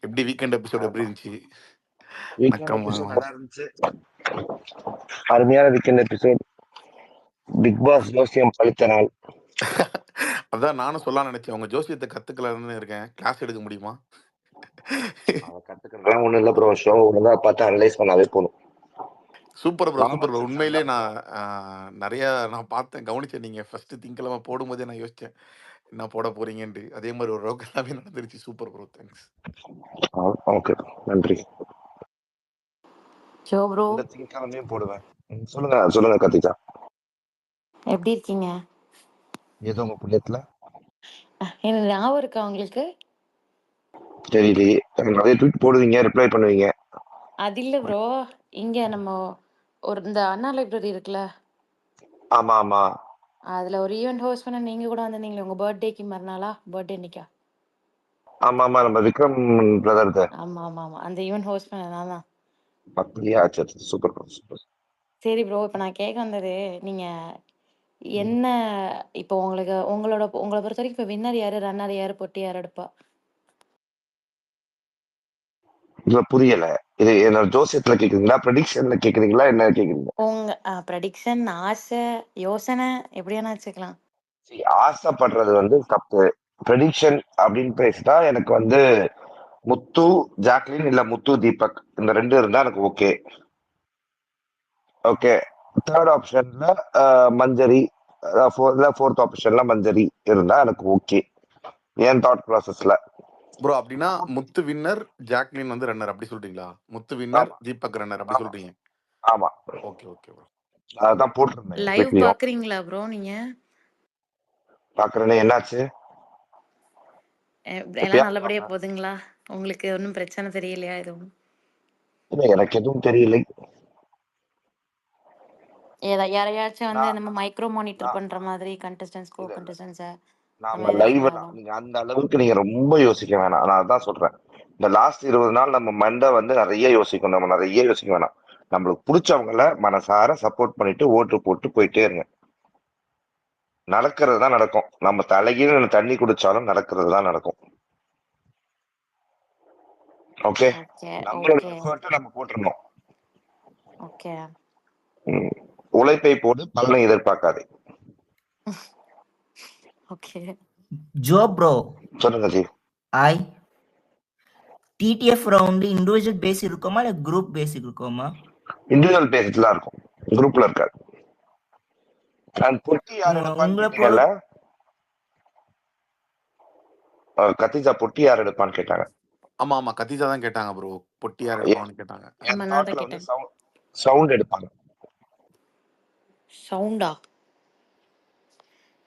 எப்படி வீக்கெண்ட் எபிசோட் எப்படி இருந்துச்சு? நல்லா இருந்துச்சு. அருமையான வீக்கெண்ட் எபிசோட். பிக் பாஸ் ஜோசியம் பழித்த நாள். அதான் நானும் சொல்ல நினைச்சேன், உங்க ஜோசியத்தை கத்துக்கலாம்னு இருக்கேன். கிளாஸ் எடுக்க முடியுமா? கத்துக்கிறதுலாம் ஒண்ணும் இல்ல ப்ரோ. ஷோ ஒழுங்கா பார்த்து அனலைஸ் பண்ணாவே போதும். Super bro, super bro. உண்மையிலே நான் நிறைய பார்த்தேன், கவனிச்சேன். நீங்க ஃபர்ஸ்ட் திங்கக்கிழமை போடும்போதே நான் யோசிச்சேன் என்ன போட போறீங்கன்ட்டு. அதே மாதிரி ஒரு ரோக் எல்லாமே நடந்துருச்சு. Super bro, thanks. ஓகே, நன்றி. ஜோ ப்ரோ, இந்த திங்கக்கிழமையும் போடுவேன். சொல்லுங்க கத்திகா. எப்படி இருக்கீங்க? ஏதோ உங்க புண்ணியத்துல. எனக்கு ஞாபகம் இருக்கா உங்களுக்கு? தெரியலையே, நிறைய ட்வீட் போடுவீங்க, ரிப்ளை பண்ணுவீங்க. அது இல்ல ப்ரோ, இங்க நம்ம ஒரு இந்த அண்ணா லைப்ரரி இருக்குல்ல, ஆமா ஆமா, அதுல ஒரு ஈவெண்ட் ஹோஸ்ட் பண்ண நீங்க கூட வந்திருந்தீங்களே, உங்க பர்த்டேக்கு மறுநாளா, பர்த்டே இன்னைக்கா? ஆமா ஆமா, நம்ம விக்ரம் பிரதர் தான். ஆமா ஆமா ஆமா, அந்த ஈவெண்ட் ஹோஸ்ட் பண்ண நான் தான். அப்படியா? சரி, சூப்பர் ப்ரோ, சூப்பர். சரி ப்ரோ, இப்போ நான் கேட்க வந்தது, நீங்க என்ன இப்போ உங்களை பொறுத்த வரைக்கும் இப்போ வின்னர் யாரு, ரன்னர் யாரு, பொட்டி யார் எடுப்பா? இல்ல புரியல. இது என்னோட ஜோசியத்துல கேக்குறீங்களா, ப்ரெடிக்ஷன்ல கேக்குறீங்களா, என்ன கேக்குறீங்க? உங்க ப்ரெடிக்ஷன், ஆசை, யோசனை எப்படியானா வச்சுக்கலாம். ஆசைப்படுறது வந்து தப்பு. ப்ரெடிக்ஷன் அப்படின்னு பேசிட்டா எனக்கு முத்து ஜாக்லின் இல்ல முத்து தீபக், இந்த ரெண்டு இருந்தா எனக்கு ஓகே. ஓகே, தேர்ட் ஆப்ஷன்ல மஞ்சரி, ஃபோர்த் ஆப்ஷன்ல மஞ்சரி இருந்தா எனக்கு ஓகே, என் தாட் ப்ராசஸ்ல. ப்ரோ அப்படின்னா முத்து வின்னர், ஜாக்லின் ரன்னர் அப்படி சொல்றீங்களா? முத்து வின்னர், தீபக் ரன்னர் அப்படி சொல்றீங்க? ஆமா, ஓகே ஓகே ப்ரோ. அதான் போட்டுருந்தேன். லைவ் பாக்குறீங்களா ப்ரோ? நீங்க பாக்குறேனே, என்னாச்சு? எல்லாம் நல்லபடியா போகுதுங்களா? உங்களுக்கு ஒன்றும் பிரச்சனை தெரியலையா எதுவும்? எனக்கு எதுவும் தெரியலை. யாரையாச்சும் நம்ம மைக்ரோ மானிட்டர் பண்ற மாதிரி கண்டஸ்டன்ஸ், கோ கண்டஸ்டன்ஸ் நாம லைவ் நீங்க அந்த அளவுக்கு நீங்க ரொம்ப யோசிக்க வேணாம். நான் அதான் சொல்றேன், இந்த லாஸ்ட் 20 நாள் நம்ம மண்டை நிறைய யோசிக்கணும். நம்ம நிறைய யோசிக்க வேணாம். நம்மளுக்கு பிடிச்சவங்கள மனசார சப்போர்ட் பண்ணிட்டு ஓட்டு போட்டு போயிட்டே இருங்க. நடக்கிறது தான் நடக்கும். நம்ம தலைகீழ தண்ணி குடிச்சாலும் நடக்கிறது தான் நடக்கும். ஓகே, ஓகே நம்மளோட ஓகே எஃபர்ட் நம்ம போட்டுறணும். ஓகே உழைப்பை போடு, பலனை எதிர்பார்க்காதே. ஓகே. ஜோ ப்ரோ, சொல்லுங்க ji. Hi. TDF round individual base இருக்குமா இல்லை குரூப் பேஸ் இருக்குமா? இண்டிவிஜுவல் பேசிட்டு தான் இருக்கும், குரூப்ல இருக்காது. நான் பொட்டி யார் எடுப்பான்னு உங்களை கேட்டீங்கல்ல, கத்திஜா பொட்டி யார் எடுப்பான்னு கேட்டாங்க. ஆமா ஆமா கத்திஜா தான் கேட்டாங்க ப்ரோ, பொட்டி யார் எடுப்பான்னு கேட்டாங்க. ஆமா, என் நான் தான் தாட்ல வந்து கேட்டேன். சவுண்ட் எடுப்பாங்க. சவுண்டா?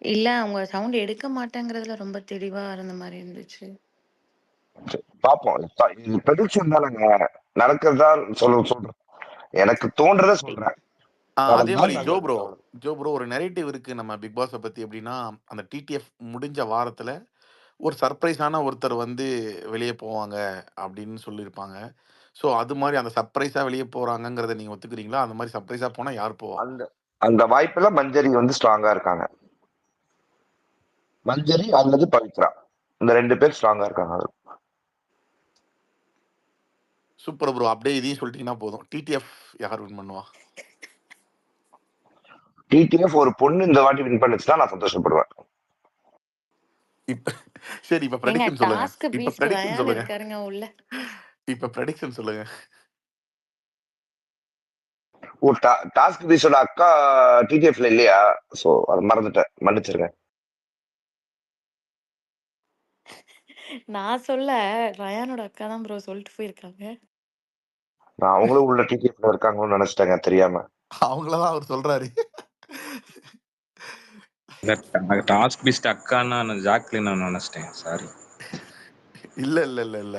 இல்ல, அவங்க சவுண்ட் எடுக்க மாட்டேங்கிறதுல ரொம்ப தெளிவா இருந்த மாதிரி இருந்துச்சு. பாப்போம், இது ப்ரெடிக்ஷன் தானங்க, நடக்கிறதா சொல்றேன். எனக்கு தோன்றத சொல்றேன். அதே மாதிரி ஜோ ப்ரோ ஒரு நெரேட்டிவ் இருக்கு நம்ம பிக் பாஸை பத்தி. எப்படின்னா, அந்த டிடிஎஃப் முடிஞ்ச வாரத்துல ஒரு சர்ப்ரைஸான ஒருத்தர் வந்து வெளியே போவாங்க அப்படின்னு சொல்லியிருப்பாங்க. ஸோ அது மாதிரி அந்த சர்ப்ரைஸா வெளியே போறாங்கங்கிறத நீங்க ஒத்துக்கிறீங்களா? அந்த மாதிரி சர்ப்ரைஸா போனா யார் போவா? அந்த வாய்ப்புல மஞ்சரி வந்து ஸ்ட்ராங்கா இருக்காங்க. மஞ்சரி அல்லது பவித்ரா, இந்த 2 பேர் ஸ்ட்ராங்கா இருக்காங்க. சூப்பர் ப்ரோ, அப்படியே இதையும் சொல்லிட்டீங்கன்னா போதும். டிடிஎஃப் யார் வின் பண்ணுவா? டிடிஎஃப் ஒரு பொண்ணு இந்த வாட்டி வின் பண்ணுச்சுன்னா நான் சந்தோஷப்படுவேன். இப்ப சரி, இப்ப ஏங்க, ப்ரெடிக்ஷன் சொல்லுங்க. டாஸ்க் இப்ப பீஸ்ட் ப்ரெடிக்ஷன் ரயான் சொல்லுங்க. இருக்காருங்க உள்ள. இப்ப ப்ரெடிக்ஷன் சொல்லுங்க. ஒரு டாஸ்க் பீஸோட அக்கா டிடிஎஃப்ல இல்லையா? சோ அதை மறந்துட்டேன், மன்னிச்சிருங்க. நான் சொல்ல, ரயானோட அக்கா தான் ப்ரோ சொல்லிட்டு போயிருக்காங்க. நான் அவங்களும் உள்ள டிடிஎஃப்ல இருக்காங்கன்னு நினைச்சிட்டேங்க தெரியாம. அவங்களதான் அவர் சொல்றாரு. டாஸ்க் பீஸ்ட் அக்கான்னு நான் ஜாக்லின் நினைச்சிட்டேன், சாரி. இல்ல இல்ல இல்ல இல்ல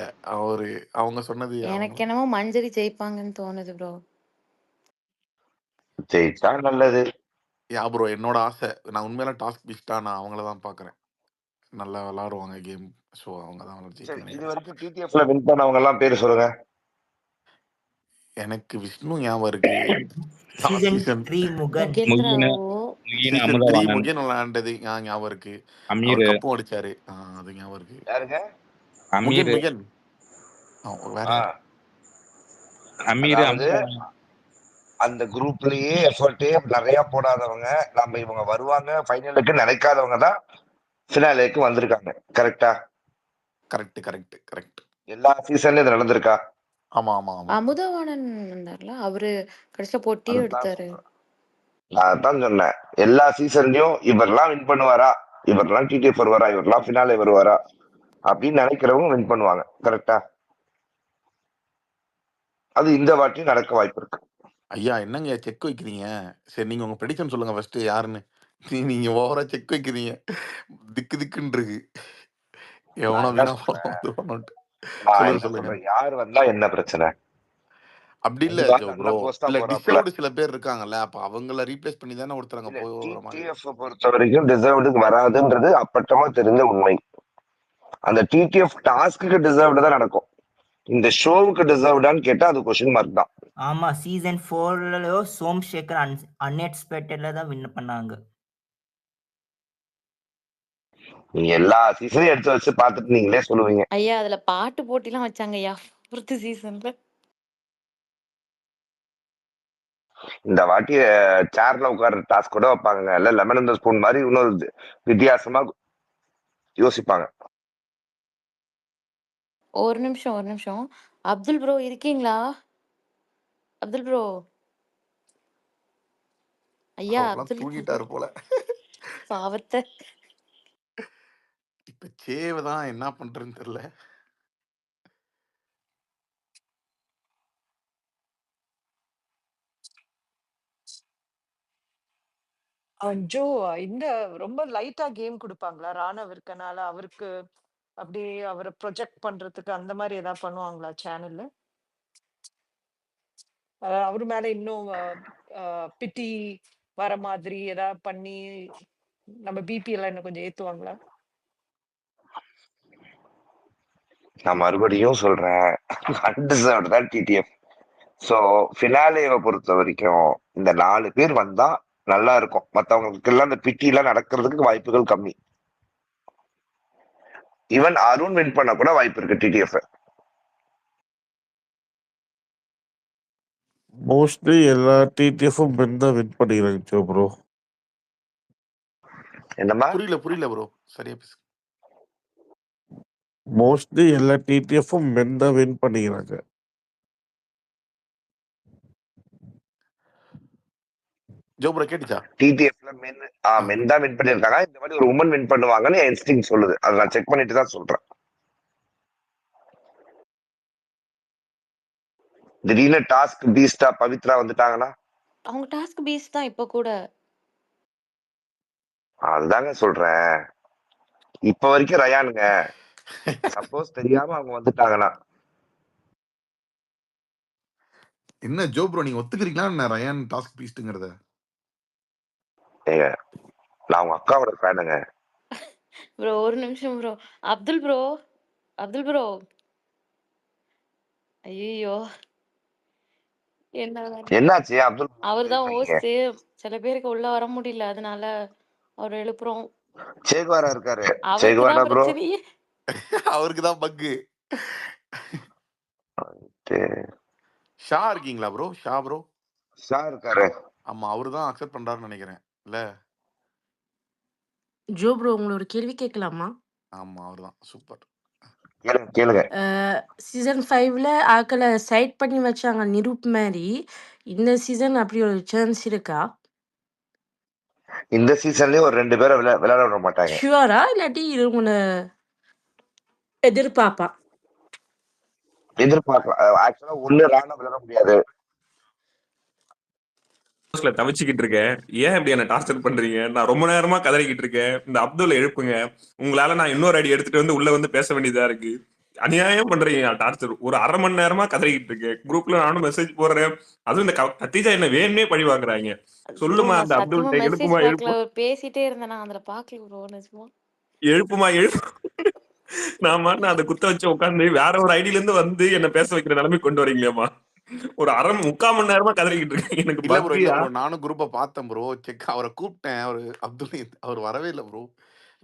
அவங்க சொன்னது எனக்கு என்னமோ மஞ்சரி ஜெயிப்பாங்கன்னு தோணுது ப்ரோ. ஜெயிச்சா நல்லது. யா ப்ரோ, என்னோட ஆசை, நான் உண்மையில டாஸ்க் பீஸ்டா நான் அவங்கள தான் பாக்குறேன். நல்லா விளையாடுவாங்க கேம். ஸோ அவங்க தான் சரி, ஜெயிக்கணும். இது வரைக்கும் டிடிஎஃப்ல வின் பண்ணவங்க எல்லாம் பேர் சொல்லுங்க. எனக்கு விஷ்ணு ஞாபகம் இருக்கு. சீசன் 3 முகன். முகேந்திரா முகின், ஓ, முகின், சீசன் 3 அமுதவாணன், முகேன் விளையாண்டது ஞாபகம் இருக்கு. அவர் அமீர், கப்பும் அடிச்சாரு, அது ஞாபகம் இருக்கு. யாருங்க? அமீர், முகேன் வேற யாரு? அமீர், அதாவது அந்த குரூப்லயே எஃபர்ட்டே நிறைய போடாதவங்க, நம்ம இவங்க வருவாங்க ஃபைனலுக்கு நினைக்காதவங்க தான் ஃபினாலேக்கு வந்திருக்காங்க. கரெக்டா? Correct correct correct. எல்லா சீசன்லயும் இது நடந்திருக்கா? ஆமா ஆமா ஆமா. அமுதவாணன் வந்தார்ல, அவரு கடைசியா போட்டியே எடுத்தாரு. அதான் சொன்னேன், எல்லா சீசன்லயும் இவரெல்லாம் வின் பண்ணுவாரா, இவரெல்லாம் டிடிஎஃப் வருவாரா, இவரெல்லாம் ஃபினாலே வருவாரா அப்படின்னு நினைக்கிறவங்க வின் பண்ணுவாங்க. கரெக்டா? அது இந்த வாட்டி நடக்க வாய்ப்பு இருக்கு. ஐயா என்னங்க செக் வைக்கிறீங்க? சரி, நீங்க உங்க ப்ரெடிக்ஷன் சொல்லுங்க ஃபர்ஸ்ட், யாருன்னு. நீங்க ஓவரா செக் வைக்கிறீங்க, திக்கு திக்குன்னு இருக்கு. எவனோ வீணா சொல்லுங்க. யார் வந்தா என்ன பிரச்சனை? அப்படி இல்ல ப்ரோ, இல்ல டிசர்வ்டு சில பேர் இருக்காங்கல்ல, அப்ப அவங்கள ரீப்ளேஸ் பண்ணி தானே ஒருத்தர் அங்க போற மாதிரி. டிடிஎஃப் பொறுத்த வரைக்கும் டிசர்வ்டுக்கு வராதுன்றது அப்பட்டமா தெரிஞ்ச உண்மை. அந்த டிடிஎஃப் டாஸ்க்கு டிசர்வ்டு தான் நடக்கும். இந்த ஷோவுக்கு டிசர்வ்டான்னு கேட்டா அது கொஸ்டின் மார்க் தான். ஆமா, சீசன் 4 சோம்சேகர் அன்எக்ஸ்பெக்டட்ல தான் வின் பண்ணாங்க. நீங்க எல்லா சீசனையும் எடுத்து வச்சு பார்த்துட்டு நீங்களே சொல்லுவீங்க. ஐயா, அதுல பாட்டு போட்டிலாம் வச்சாங்க ஐயா 4th சீசன்ல. இந்த வாட்டி சேர்ல உட்கார்ற டாஸ்க் கூட வைப்பாங்க, இல்ல லெமன் இந்த ஸ்பூன் மாதிரி இன்னொரு வித்தியாசமா யோசிப்பாங்க. ஒரு நிமிஷம். அப்துல் ப்ரோ இருக்கீங்களா? அப்துல் ப்ரோ ஐயா, அப்துல் தூங்கிட்டாரு போல. பாவத்தை. இப்ப சேவ தான் என்ன பண்றதுன்னு தெரியல. ஜோ, இந்த ரொம்ப லைட்டா கேம் குடுப்பாங்களா? ராணவ் இருக்கனால அவருக்கு அப்படியே அவரை ப்ரொஜெக்ட் பண்றதுக்கு அந்த மாதிரி ஏதாவது பண்ணுவாங்களா சேனல்ல? அவரு மேல இன்னும் பிட்டி வர மாதிரி ஏதாவது பண்ணி நம்ம பிபி எல்லாம் இன்னும் கொஞ்சம் ஏத்துவாங்களா? நான் மறுபடியும் சொல்றேன், அன்டிசர்வ்டு தான் டிடிஎஃப். ஸோ ஃபினாலேவை பொறுத்த வரைக்கும் இந்த 4 பேர் வந்தா நல்லா இருக்கும். மத்தவங்களுக்கு எல்லாம் இந்த பிட்டி எல்லாம் நடக்கிறதுக்கு வாய்ப்புகள் கம்மி. ஈவன் அருண் வின் பண்ண கூட வாய்ப்பு இருக்கு டிடிஎஃப். மோஸ்ட்லி எல்லா டிடிஎஃப்பும் மென் தான் வின் பண்ணிக்கிறாங்க ஜோ ப்ரோ. என்னம்மா? புரியல ப்ரோ, சரியா பேசு. மோஸ்ட்லி எல்லா டிடிஎஃப்பும் மென் தான் வின் பண்ணிக்கிறாங்க. ஜோ ப்ரோ கேட்டுச்சா? டிடிஎஃப்ல மென் தான் வின் பண்ணிருக்காங்க. இந்த மாதிரி ஒரு உமன் வின் பண்ணுவாங்கன்னு என் இன்ஸ்டிங் சொல்லுது. அதை நான் செக் பண்ணிட்டு தான் சொல்றேன். திடீர்னு டாஸ்க் பீஸ்டா பவித்ரா வந்துட்டாங்கன்னா அவங்க டாஸ்க் பீஸ் தான் இப்ப கூட. அதுதாங்க சொல்றேன். இப்ப வரைக்கும் ரயானுங்க. சப்போஸ் தெரியாம அவங்க வந்துட்டாங்கன்னா என்ன ஜோ ப்ரோ நீங்க ஒத்துக்கிறீங்களா ரயான் டாஸ்க் பீஸ்ட்ங்கிறத? ஏங்க நான் உங்க அக்காவோட ஃபேனுங்க. ப்ரோ ஒரு நிமிஷம் ப்ரோ. அப்துல் ப்ரோ ஐயோ என்ன என்னாச்சு அப்துல்? அவர் தான் ஹோஸ்ட். சில பேருக்கு உள்ள வர முடியல, அதனால அவர் எழுப்புறோம். சேகுவாரா இருக்காரு. அவருக்கு சேகுவாரா தான் ப்ரோ. பிரச்சனையே. அவருக்கு தான் பக்கு. ஷா இருக்கீங்களா ப்ரோ? ஷா இருக்காரு. ஆமா, அவரு தான் அக்செப்ட் பண்றாருன்னு நினைக்கிறேன் இல்ல? ஜோ ப்ரோ உங்களை ஒரு கேள்வி கேட்கலாமா? ஆமா, அவர்தான். சூப்பர். கேளுங்க. சீசன் 5ல ஆக்களை சைட் பண்ணி வச்சாங்க நிரூப் மாதிரி. இந்த சீசன் அப்படி ஒரு சான்ஸ் இருக்கா? இந்த சீசன்லயே ஒரு 2 பேரை விளையாட விட மாட்டாங்க. ஷுவரா இல்லாட்டி இது உங்களை எதிர்பார்ப்பா? எதிர்பார்க்கலாம். ஆக்சுவலா ஒண்ணு ராணா விளையாட முடியாது. தவிச்சுக்கிட்டு இருக்கேன். ஏன் இப்படி என்ன டார்ச்சர் பண்றீங்க? நான் ரொம்ப நேரமா கதறிக்கிட்டு இருக்கேன். இந்த அப்துல் எழுப்புங்க. உங்களால நான் இன்னொரு அடி எடுத்துட்டு வந்து உள்ள வந்து பேச வேண்டியதா இருக்கு. அநியாயம் பண்றீங்க டார்ச்சர். ஒரு 1/2 மணி நேரமா கதறிக்கிட்டு இருக்கேன். குரூப்ல நானும் மெசேஜ் போடுறேன். அதுவும் இந்த கத்திஜா என்ன வேணுமே பழி வாங்குறாங்க. சொல்லுமா அந்த அப்துல் சத்தியமா மெசேஜ் எழுப்புமா பார்க்கல, பேசிட்டே இருந்தேன். நான் அதுல பாக்கல ப்ரோ நிஜமா. எழுப்புமா நான் மாட்டு அதை குத்த வச்சு உட்காந்து வேற ஒரு ஐடியில இருந்து வந்து என்ன பேச வைக்கிற நிலைமை கொண்டு வரீங்களேமா. ஒரு 3/4 மணி நேரமா கதறிக்கிட்டு இருக்கேன். எனக்கு இல்ல ப்ரோ, பக்தியா நானும் குரூப்பை பார்த்தேன் ப்ரோ. அவரை கூப்பிட்டேன். அவர் வரவே இல்லை ப்ரோ.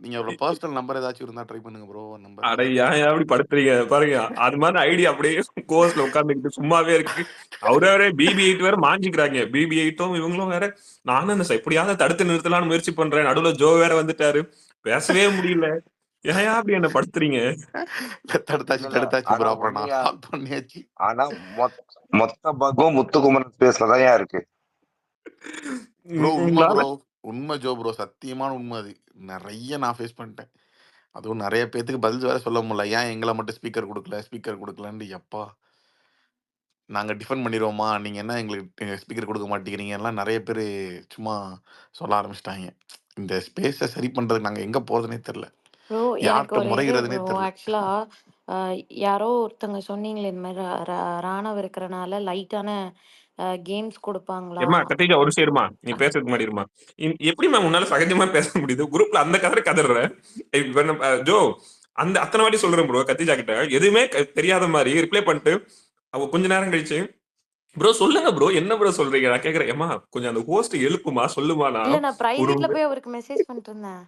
நீங்க அவரோட பர்சனல் நம்பர் ஏதாச்சும் இருந்தா ட்ரை பண்ணுங்க ப்ரோ. நம்பர் அட ஏன் அப்படி படுத்துறீங்க பாருங்க. அது மாதிரி ஐடியா அப்படியே கோர்ஸ்ல உட்காந்துக்கிட்டு சும்மாவே இருக்கு. அவரே BB8 வேற மாஞ்சிக்கிறாங்க. BB8ம் இவங்களும் வேற. நானும் அந்த எப்படியாவது தடுத்து நிறுத்தலாம்னு முயற்சி பண்றேன். நடுவுல ஜோ வேற வந்துட்டாரு. பேசவே முடியல. ஏன் அப்படி என்ன படுத்துறீங்க? தடுத்தாச்சு ப்ரோ. அப்புறம் நான் ஸ்டாப் பண்ணியாச்சு. ஆனா மொத்த பக்கம் முத்துக்குமரன் ஸ்பேஸ்ல தான் இருக்கு. ப்ரோ உண்மை ஜோ ப்ரோ, சத்தியமான உண்மை. அது நிறைய நான் ஃபேஸ் பண்ணிட்டேன். அதுவும் நிறைய பேத்துக்கு பதில் வேற சொல்ல முடியல. ஏன் எங்களை மட்டும் ஸ்பீக்கர் கொடுக்கலன்னு. எப்பா நாங்க டிஃபெண்ட் பண்ணிடுவோமா, நீங்க என்ன எங்களுக்கு ஸ்பீக்கர் கொடுக்க மாட்டேங்கிறீங்க எல்லாம் நிறைய பேர் சும்மா சொல்ல ஆரம்பிச்சிட்டாங்க. இந்த ஸ்பேஸை சரி பண்றதுக்கு நாங்க எங்க போறதுனே தெரியல. ப்ரோ எனக்கு யார்கிட்ட ஒரு இது முறைகிறதுனே ப்ரோ. தெரியல. ஆக்சுவலா யாரோ ஒருத்தங்க சொன்னீங்களே இந்த மாதிரி ராணவ் இருக்கிறனால லைட்டான கேம்ஸ் கொடுப்பாங்களா? ஏமா கத்திஜா ஒரு சேருமா நீ பேசுறதுக்கு முன்னாடி இருமா. எப்படி மேம் உன்னால சகஜமா பேச முடியுது? குரூப்ல அந்த கதற ஜோ அந்த அத்தனை வாட்டி சொல்றேன் ப்ரோ. கத்திஜா கிட்ட எதுவுமே தெரியாத மாதிரி ரிப்ளை பண்ணிட்டு அவ கொஞ்ச நேரம் கழிச்சு ப்ரோ சொல்லுங்க ப்ரோ, என்ன ப்ரோ சொல்றீங்க? நான் கேக்குறேன், ஏமா கொஞ்சம் அந்த ஹோஸ்ட் எழுப்புமா சொல்லுமா. இல்ல நான் பிரைவேட்ல போய் அவருக்கு மெசேஜ் பண்ணிட்டு இருந்தேன்.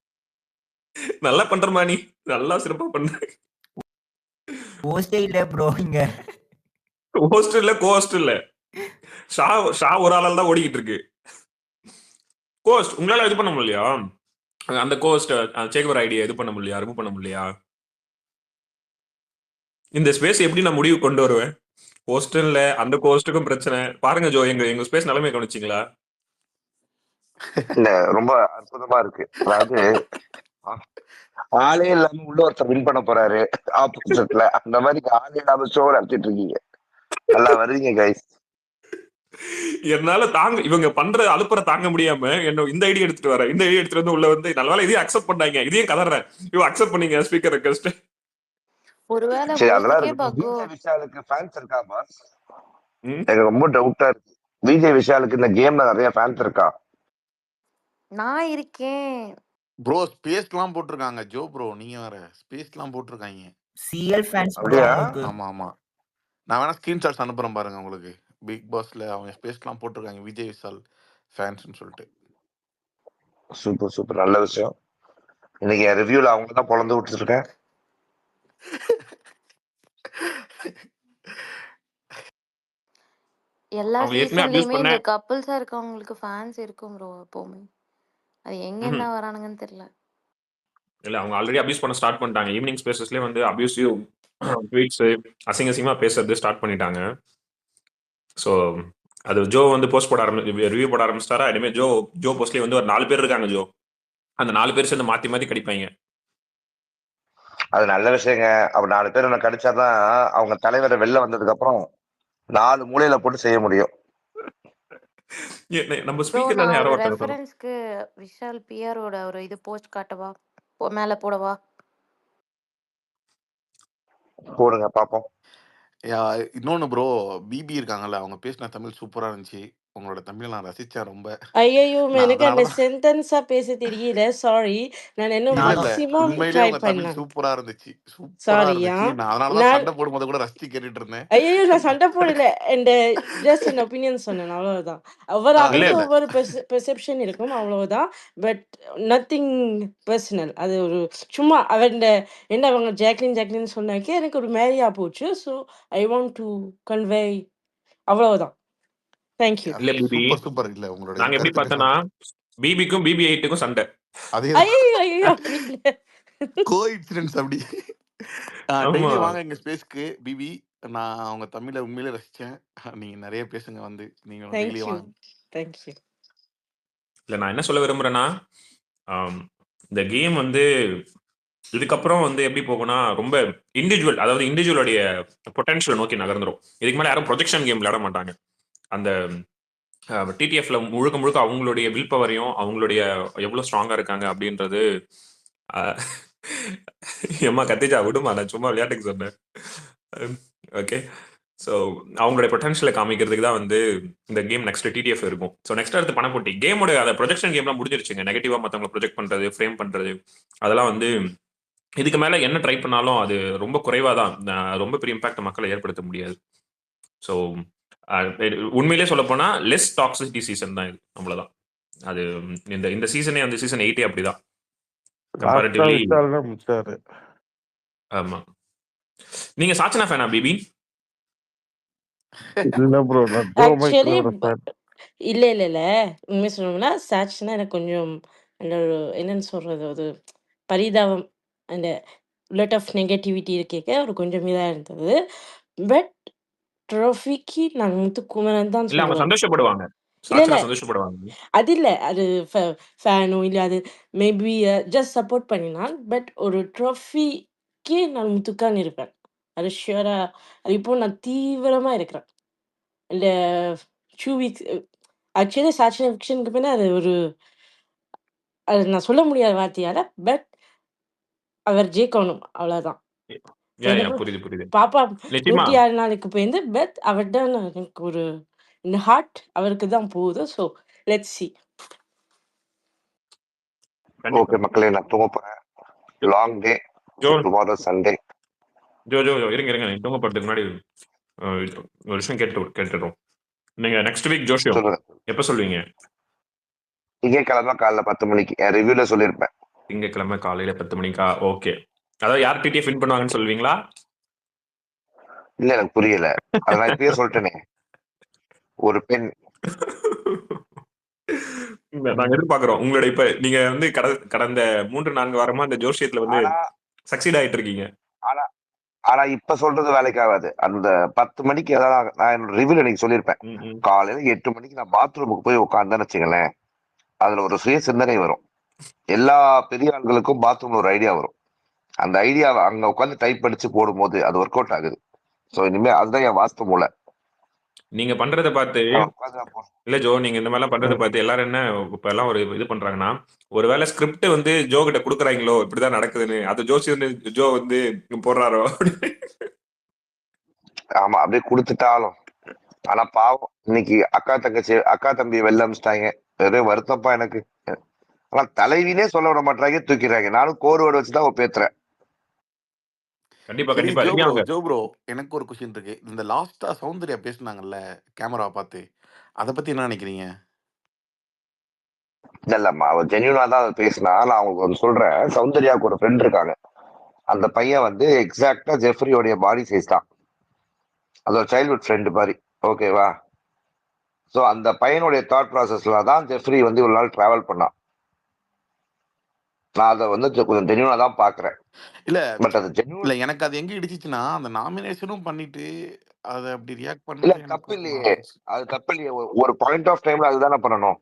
நல்லா பண்றமா, நீ நல்லா சிறப்பா பண்ற. ஹோஸ்டே இல்ல ப்ரோ. இங்க ஹோஸ்ட் இல்ல கோஸ்ட் இல்ல, ஷா ஒரு ஆளால தான் ஓடிக்கிட்டு இருக்கு. கோஸ்ட் உங்களால இது பண்ண முடியலையா? அந்த கோஸ்ட் சேகர் ஐடியா இது பண்ண முடியலையா? ரிமூவ் பண்ண முடியலையா? இந்த ஸ்பேஸ் எப்படி நான் முடிவு கொண்டு வருவேன்? கோஸ்ட் இல்ல, அந்த கோஸ்ட்டுக்கும் பிரச்சனை. பாருங்க ஜோ, எங்க ஸ்பேஸ் நிலைமை கவனிச்சிங்களா? இல்ல ரொம்ப அற்புதமா இருக்கு. அதாவது ஆளே இல்லாம உள்ள ஒருத்தர் வின் பண்ண போறாரு ஆப்போசிட்ல. அந்த மாதிரி ஆளே இல்லாம ஷோ நடத்திட்டு இருக்கீங்க. நல்லா வருவீங்க கைஸ். என்னால இவங்க பண்ற அலுப்புற தாங்க முடியாம என்ன இந்த ஐடியா எடுத்துட்டு வரேன். இந்த ஐடியா எடுத்துட்டு வந்து உள்ள வந்து நல்ல இதையும் அக்செப்ட் பண்ணாங்க. இதையும் கதறேன். இவ அக்செப்ட் பண்ணீங்க ஸ்பீக்கர் ரெக்வெஸ்ட். ஒருவேளை சரி அதெல்லாம் ஹோஸ்டுக்கே இருக்கு. பக்கோ. விஜய் விஷாலுக்கு ஃபேன்ஸ் இருக்கா பாஸ்? எனக்கு ரொம்ப டவுட்டா இருக்கு. விஜய் விஷாலுக்கு இந்த கேம்ல நிறைய ஃபேன்ஸ் இருக்கா? நான் இருக்கேன் ப்ரோ. ஸ்பேஸ்லாம் போட்டிருக்காங்க ஜோ ப்ரோ. நீங்க வேற ஸ்பேஸ்லாம் போட்டிருக்காங்க. சிஎல் ஃபேன்ஸ் ப்ரோ அப்படியா? அவங்களுக்கு. ஆமா. நான் வேணா ஸ்கிரீன்ஷாட்ஸ் அனுப்புறேன் பாருங்க உங்களுக்கு. பிக் பாஸ்ல அவங்க ஸ்பேஸ்லாம் போட்டிருக்காங்க விஜய் விஷால் ஃபேன்ஸ்னு சொல்லிட்டு. சூப்பர் சூப்பர், நல்ல விஷயம். இன்னைக்கு என் ரிவ்யூல அவங்க தான் பொழந்து விட்டுருக்கேன். எல்லா அவங்க ஏற்கனவே அபியூஸ் சீசன்லயுமே பண்ண இந்த கப்புள்ஸா இருக்கவங்களுக்கு ஃபேன்ஸ் இருக்கும் ப்ரோ எப்பவுமே. அது எங்கேருந்து தான் வரானுங்கன்னு தெரியல. இல்ல அவங்க ஆல்ரெடி அபியூஸ் பண்ண ஸ்டார்ட் பண்ணிட்டாங்க. ஈவினிங் ஸ்பேசஸ்லயே வந்து அபியூசிவ் ட்வீட்ஸ் அசிங்கமா பேசுறது ஸ்டார்ட் பண்ணிட்டாங்க. ஸோ அது ஜோ வந்து போஸ்ட் போட ரிவ்யூ போட ஆரம்பிச்சிட்டாரா. இனிமே ஜோ போஸ்ட்லயே வந்து ஒரு 4 பேர் இருக்காங்க ஜோ. அந்த 4 பேர் சேர்ந்து மாத்தி மாத்தி கடிப்பாங்க. அது நல்ல விஷயங்க. அப்ப 4 பேர் என்ன கடிச்சாதான் அவங்க தலைவரை வெளில வந்ததுக்கு அப்புறம் 4 மூலையில போட்டு செய்ய முடியும். நம்ம ப்ரோ ஸ்பீக்கர்ல நான் தான் யாரோ ஒரு ஒருத்தங்க சொன்னாங்க. ரெஃபரன்ஸ்க்கு விஷால் பிஆரோட ஒரு இது போஸ்ட் காட்டவா? மேல போடவா? போடுங்க பாப்போம். இன்னொன்னு ப்ரோ, பிபி இருக்காங்கல்ல, அவங்க பேசின தமிழ் சூப்பரா இருந்துச்சு. உங்களோட தமிழ் நான் ரசிச்சேன் ரொம்ப. ஐயையோ! நான் எனக்கு அந்த அதனாலதான் சென்டென்ஸா பேச தெரியல. சாரி. நான் இன்னும் இல்ல இல்ல, மேக்ஸிமம் உண்மையிலேயே ட்ரை உங்க தமிழ் பண்ணேன். சூப்பரா இருந்துச்சு, சூப்பரா சாரியா. இருந்துச்சு. நான் அதனாலதான் நான் சண்டை போடும்போது கூட ரசிச்சு கேட்டுட்டு இருந்தேன். ஐயையோ! நான் சண்டை போடல. ஜஸ்ட் என் ஒப்பீனியன் சொன்னேன். அவ்வளவுதான். ஒவ்வொரு இல்ல ஆளுக்கும் இல்ல ஒவ்வொரு பெர்செப்ஷன் இருக்கும். அவ்வளவுதான். But nothing personal. அது ஒரு சும்மா என்ன அவங்க ஜாக்லின் சொன்னாக்கே எனக்கு ஒரு மாரியா போச்சு. So I want to convey அவ்வளவுதான். Thank you. இல்ல பிபி, சூப்பர் சூப்பர். இல்ல உங்களோட நாங்க எப்படி கருத்துக்களை பார்த்தோம்னா பிபிக்கும் BB8க்கும் சண்டை. அதேதான் ஐயோ அப்படி இல்லை. கோ இன்சிடென்ட்ஸ் அப்படி. ஆமா டெய்லி வாங்க எங்க ஸ்பேஸ்க்கு பிபி. நான் அவங்க தமிழை உண்மையிலே ரசிச்சேன். நீங்க நிறைய பேசுங்க வந்து, நீங்க டெய்லி தேங்க்யூ. வாங்க. தேங்க்யூ. இல்ல நான் என்ன சொல்ல விரும்புறேன்னா, இந்த கேம் வந்து இதுக்கப்புறம் வந்து எப்படி போகும்னா ரொம்ப இண்டிவிஜுவல், அதாவது இண்டிவிஜுவலுடைய பொட்டன்ஷியல் நோக்கி நகர்ந்துரும். இதுக்கு மேல யாரும் ப்ரொஜெக்ஷன் கேம் விளையாட மாட்டாங்க. அந்த டிடிஎஃப்ல முழுக்க முழுக்க அவங்களுடைய வில் பவரையும் அவங்களுடைய எவ்வளவு ஸ்ட்ராங்கா இருக்காங்க அப்படின்றது. ஏம்மா கத்திஜா விடுமா, நான் சும்மா விளையாட்டுக்கு சொன்னேன். ஓகே, ஸோ அவங்களுடைய பொட்டன்ஷியலை காமிக்கிறதுக்கு தான் வந்து இந்த கேம் நெக்ஸ்ட் டிடிஎஃப் இருக்கும். ஸோ நெக்ஸ்ட் அடுத்து பணப்போட்டி கேமோட அந்த ப்ரொஜெக்ஷன் கேம்லாம் முடிஞ்சிருச்சுங்க. நெகட்டிவா மற்றவங்களை ப்ரொஜெக்ட் பண்றது, ஃப்ரேம் பண்றது, அதெல்லாம் வந்து இதுக்கு மேல என்ன ட்ரை பண்ணாலும் அது ரொம்ப குறைவா தான், ரொம்ப பெரிய இம்பாக்ட் மக்களை ஏற்படுத்த முடியாது. ஸோ உண்மையிலே சொல்ல போனா லெஸ் டாக்ஸிசிட்டி சீசன் தான் இது. அவ்வளவுதான். அது இந்த சீசனே அந்த சீசன் 8 அப்படிதான் லாஸ்டா கம்பேரிட்டிவ்லி. விஷால் தான் மிச்சாரு. ஆமா. நீங்க சாச்சனா ஃபேனா பிபி? இல்ல ப்ரோ, நான் ஜோ ஆக்சுவலி மைக்கேலோட ஃபேன். இல்ல. உண்மையை சொல்லணும்னா சாட்சினா எனக்கு கொஞ்சம் அந்த ஒரு என்னன்னு சொல்றது, ஒரு பரிதாபம். அந்த லாட் ஆஃப் நெகட்டிவிட்டி இருக்கேக்க ஒரு கொஞ்சம் இதாக இருந்தது. பட் ட்ரோஃபிக்கு நான் முத்துக்குமரன் தான் இல்ல அவங்க சொல்லுவேன். சந்தோஷப்படுவாங்க, இல்ல சாச்சனா சந்தோஷப்படுவாங்க. அது இல்லை, அது ஃபேனோ இல்லை, அது மேபி ஜஸ்ட் சப்போர்ட் பண்ணினான். பட் ஒரு ட்ரோஃபிக்கு நான் முத்துக்கான் இருப்பேன். அது ஷியூரா. அது இப்போ நான் தீவிரமா இருக்கிறேன். இந்த 2 வீக்ஸ் ஆக்சுவலி சாட்சி ஃபிக்ஷனுக்கு பின்ன அது நான் சொல்ல முடியாத வார்த்தையால. பட் அவர் ஜெயிக்கணும் அவ்வளோதான். புரியுது புரியுது. பாப்பா நிச்சயமா 106 நாளுக்கு போயிருந்து. பட் அவர்கிட்ட எனக்கு ஒரு இந்த ஹார்ட் அவருக்கு தான் போகுது. So let's see. கண்டிப்பா. ஓகே மக்களே, நான் தூங்க போறேன். லாங் டே. Joe tomorrow Sunday. Joe Joe இருங்க நீ தூங்க போறதுக்கு முன்னாடி ஒரு விஷயம் கேட்டுடுறோம். நீங்க நெக்ஸ்ட் வீக் ஜோஷியம் சொல்லுங்க. எப்ப சொல்லுவீங்க? திங்கட்கிழமை காலைல 10 மணிக்கு என் ரிவ்யூல சொல்லியிருப்பேன். திங்கட்கிழமை காலையில 10 மணிக்கா? ஓகே. அதாவது யார் டிடிஎஃப் வின் பண்ணுவாங்கன்னு சொல்லுவீங்களா? இல்ல எனக்கு புரியல. அதை நான் இப்பயே சொல்லிட்டேனே. ஒரு பெண். நாங்க எதிர்பார்க்கிறோம் உங்களுடைய. இப்ப நீங்க வந்து கடந்த 3-4 வாரமா அந்த ஜோசியத்துல வந்து ஆனா சக்சீட் ஆயிட்டு இருக்கீங்க. ஆனா ஆனா இப்ப சொல்றது வேலைக்கு ஆகாது. அந்த 10 மணிக்கு ஏதாவது நான் என்னோட ரிவ்யூல இன்னைக்கு சொல்லியிருப்பேன். காலையில 8 மணிக்கு நான் பாத்ரூமுக்கு போய் உட்காந்தேன்னு வச்சுங்களேன், அதுல ஒரு சுய சிந்தனை வரும். எல்லா பெரிய ஆண்களுக்கும் பாத்ரூம்ல ஒரு ஐடியா வரும். அந்த ஐடியாவை அங்க உட்காந்து டைப் அடிச்சு போடும்போது அது ஒர்க் அவுட் ஆகுது. சோ இனிமே அதுதான் என் வாஸ்து மூளை. நீங்க பண்றதை பார்த்து இல்ல ஜோ, நீங்க இந்த மாதிரிலாம் பண்றதை பார்த்து எல்லாரும் என்ன இப்ப எல்லாம் ஒரு இது பண்றாங்கன்னா, ஒருவேளை ஸ்கிரிப்ட் வந்து ஜோ கிட்ட குடுக்குறாங்களோ இப்படிதான் நடக்குதுன்னு, அது ஜோ வந்து போடுறாரோ. ஆமா, அப்படியே கொடுத்துட்டாலும். ஆனா பாவம், இன்னைக்கு அக்கா தம்பி வெளில அமிச்சிட்டாங்க. வெறும் வருத்தப்பா எனக்கு. ஆனா தலைவினே சொல்ல விட மாட்டாங்க, தூக்கிறாங்க. நானும் கோர்வேர்டு வச்சுதான் ஒப்பேத்துறேன். கண்டிப்பா சரி கண்டிப்பா. ஜோ ப்ரோ, எனக்கு ஒரு கொஸ்டின் இருக்கு. இந்த லாஸ்டா சௌந்தர்யா பேசுனாங்கல்ல கேமரா பார்த்து, அதை பத்தி என்ன நினைக்கிறீங்க? இல்லம்மா அவன் ஜென்யூனா தான் அதை பேசினா. நான் உங்களுக்கு ஒன்று சொல்றேன். சௌந்தர்யாவுக்கு ஒரு ஃப்ரெண்ட் இருக்காங்க. அந்த பையன் வந்து எக்ஸாக்டா ஜெஃப்ரியோடைய பாடி சைஸ் தான். அது ஒரு சைல்ட்ஹுட் ஃப்ரெண்டு மாதிரி. ஓகேவா? ஸோ அந்த பையனுடைய தாட் ப்ராசஸ்ல தான் ஜெஃப்ரி வந்து இவ்வளவு நாள் டிராவல் பண்ணான். நான் அதை வந்து கொஞ்சம் ஜென்யூனா தான் பாக்குறேன். இல்ல பட் அது ஜென்யூன் இல்ல எனக்கு அது எங்க இடிச்சிச்சுன்னா அந்த நாமினேஷனும் பண்ணிட்டு அதை அப்படி ரியாக்ட் இல்ல, பண்ணது எனக்கு தப்பு ஒரு இல்லையே. மாதிரி அது தப்பு இல்லையே. ஒரு பாயிண்ட் ஆஃப் டைம்ல அதுதானே பண்ணணும்.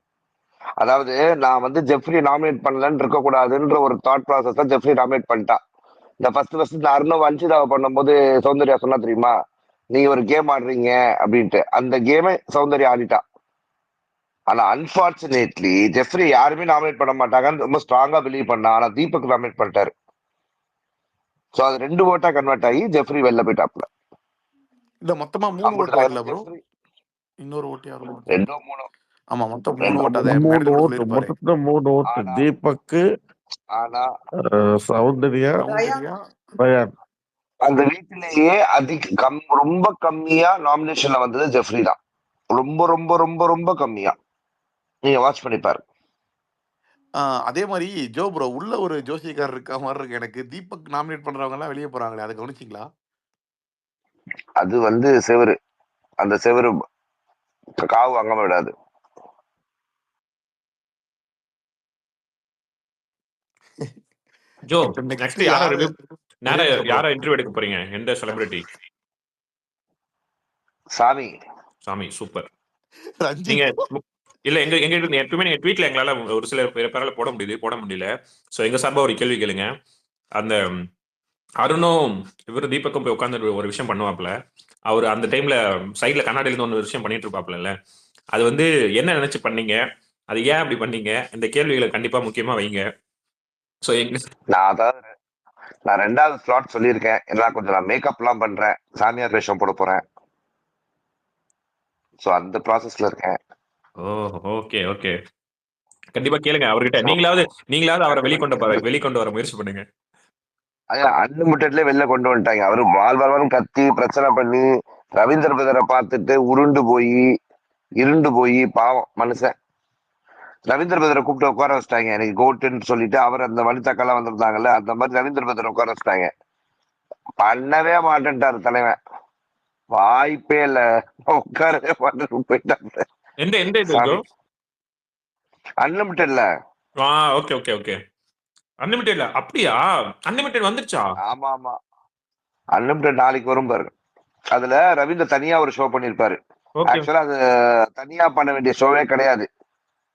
அதாவது நான் வந்து ஜெஃப்ரி நாமினேட் பண்ணலன்னு இருக்க கூடாதுன்ற ஒரு தாட் ப்ராசஸ் தான் ஜெஃப்ரி நாமினேட் பண்ணிட்டான். இந்த ஃபர்ஸ்ட் இந்த அருணவ் வஞ்சிதாவை பண்ணும்போது சௌந்தர்யா சொன்னா தெரியுமா, நீங்க ஒரு கேம் ஆடுறீங்க அப்படின்ட்டு. அந்த கேமை சௌந்தர்யா ஆடிட்டா. ஆனா அன்பார்ச்சுனேட்லி ஜெஃப்ரி யாருமே நாமினேட் பண்ண மாட்டாங்கன்னு ரொம்ப ஸ்ட்ராங்கா பிலீவ் பண்ணா. ஆனா தீபக் நாமினேட் பண்ணிட்டாரு. ஸோ அது 2 ஓட்டா கன்வெர்ட் ஆகி ஜெஃப்ரி வெளில போயிட்டாப்ல. இல்ல மொத்தமா 3 ஓட்டு அம்புட்டுதான் வரல ப்ரோ. ஜெஃப்ரி இன்னொரு ஓட்டு யாரும் ஓட்டு. 2 3 ஆமா மொத்தம் 3 2 ஓட்டு. அதை 3 மேடம் கூட 3 ஓட்டு சொல்லியிருப்பாரு. மொத்தத்துல 3 ஓட்டு. ஆனா தீபக், ஆனா சௌந்தர்யா, சௌந்தர்யா ரயான். அந்த வீட்டிலேயே ரொம்ப கம்மியா நாமினேஷன்ல வந்தது ஜெஃப்ரி தான். ரொம்ப ரொம்ப ரொம்ப ரொம்ப கம்மியா. நீங்க வாட்ச் பண்ணி பாருங்க. அதே மாதிரி ஜோ ப்ரோ உள்ள ஒரு ஜோசியக்காரர் இருக்க மாதிரி இருக்கு எனக்கு. தீபக் நாமினேட் பண்றவங்க எல்லாம் வெளியே போறாங்களே, அதை கவனிச்சிங்களா? அது வந்து செவரு. அந்த செவரு காவு வாங்காம விடாது. ஜோ இப்ப நெக்ஸ்ட் நெக்ஸ்ட் யாரை யாரு? ரிவ்யூ ஒரே நிமிஷம் ப்ரோ. யாரை இன்டர்வியூ எடுக்க போறீங்க? எந்த செலிபிரிட்டி? சாமி சாமி சூப்பர். ரஞ்சித் நீங்க இல்ல எங்க எங்க எப்பவுமே நீங்க ட்வீட்ல எங்களால ஒரு சில பேரால போட முடியல. சோ எங்க சார்பா ஒரு கேள்வி கேளுங்க. அந்த அருணும் இவர் தீபக்கும் போய் உட்காந்து ஒரு விஷயம் பண்ணுவாப்ல. அவர் அந்த டைம்ல சைட்ல கண்ணாடியில இருந்து ஒரு விஷயம் பண்ணிட்டு இருப்பாப்ல. அது வந்து என்ன நினைச்சு பண்ணீங்க? அது ஏன் அப்படி பண்ணீங்க? இந்த கேள்விகளை கண்டிப்பா முக்கியமா வைங்க. சோ எங்க நான் 2வது ஸ்லாட் சொல்லியிருக்கேன். எல்லாம் கொஞ்சம் நான் மேக்கப் எல்லாம் பண்றேன். சாமியார் வேஷம் போட போறேன். சோ அந்த ப்ராசஸ்ல இருக்கேன். ஓகே ஓகே கண்டிப்பா கேளுங்க அவர்கிட்ட. So, நீங்களாவது அவரை கண்டிப்பா வெளிக்கொண்டு வர முயற்சி பண்ணுங்க. அன்லிமிட்டட்ல வெளில கொண்டு வந்துட்டாங்க. அவரு வாழ்வாழ்வான்னு கத்தி பிரச்சனை பண்ணி ரவீந்திர பிரதரை பார்த்துட்டு இருண்டு போய் பாவம் மனுஷன். ரவீந்திர பிரதரை கூப்பிட்டு உட்கார வச்சிட்டாங்க. எனக்கு கோட்டுன்னு சொல்லிட்டு அவர் அந்த வனிதாக்கெல்லாம் வந்திருந்தாங்கல்ல, அந்த மாதிரி ரவீந்திர பிரதரை உட்கார வச்சிட்டாங்க. பண்ணவே மாட்டேன்ட்டாரு தலைவன். வாய்ப்பே இல்ல, உட்காரவே மாட்டேன்னு போயிட்டாங்க. எந்த எந்த இது ஜோ? சாமி அன்லிமிட்டட்ல. ஓகே ஓகே ஓகே அன்லிமிட்டெட் அப்படியா? அன்லிமிட்டெட் வந்துருச்சா? ஆமா ஆமா, அன்லிமிட்டட் நாளைக்கு வரும் பாருங்க. அதுல ரவீந்திர தனியா ஒரு ஷோ பண்ணிருப்பாரு. ஓகே ஆக்சுவலா அது தனியா பண்ண வேண்டிய ஷோவே கிடையாது.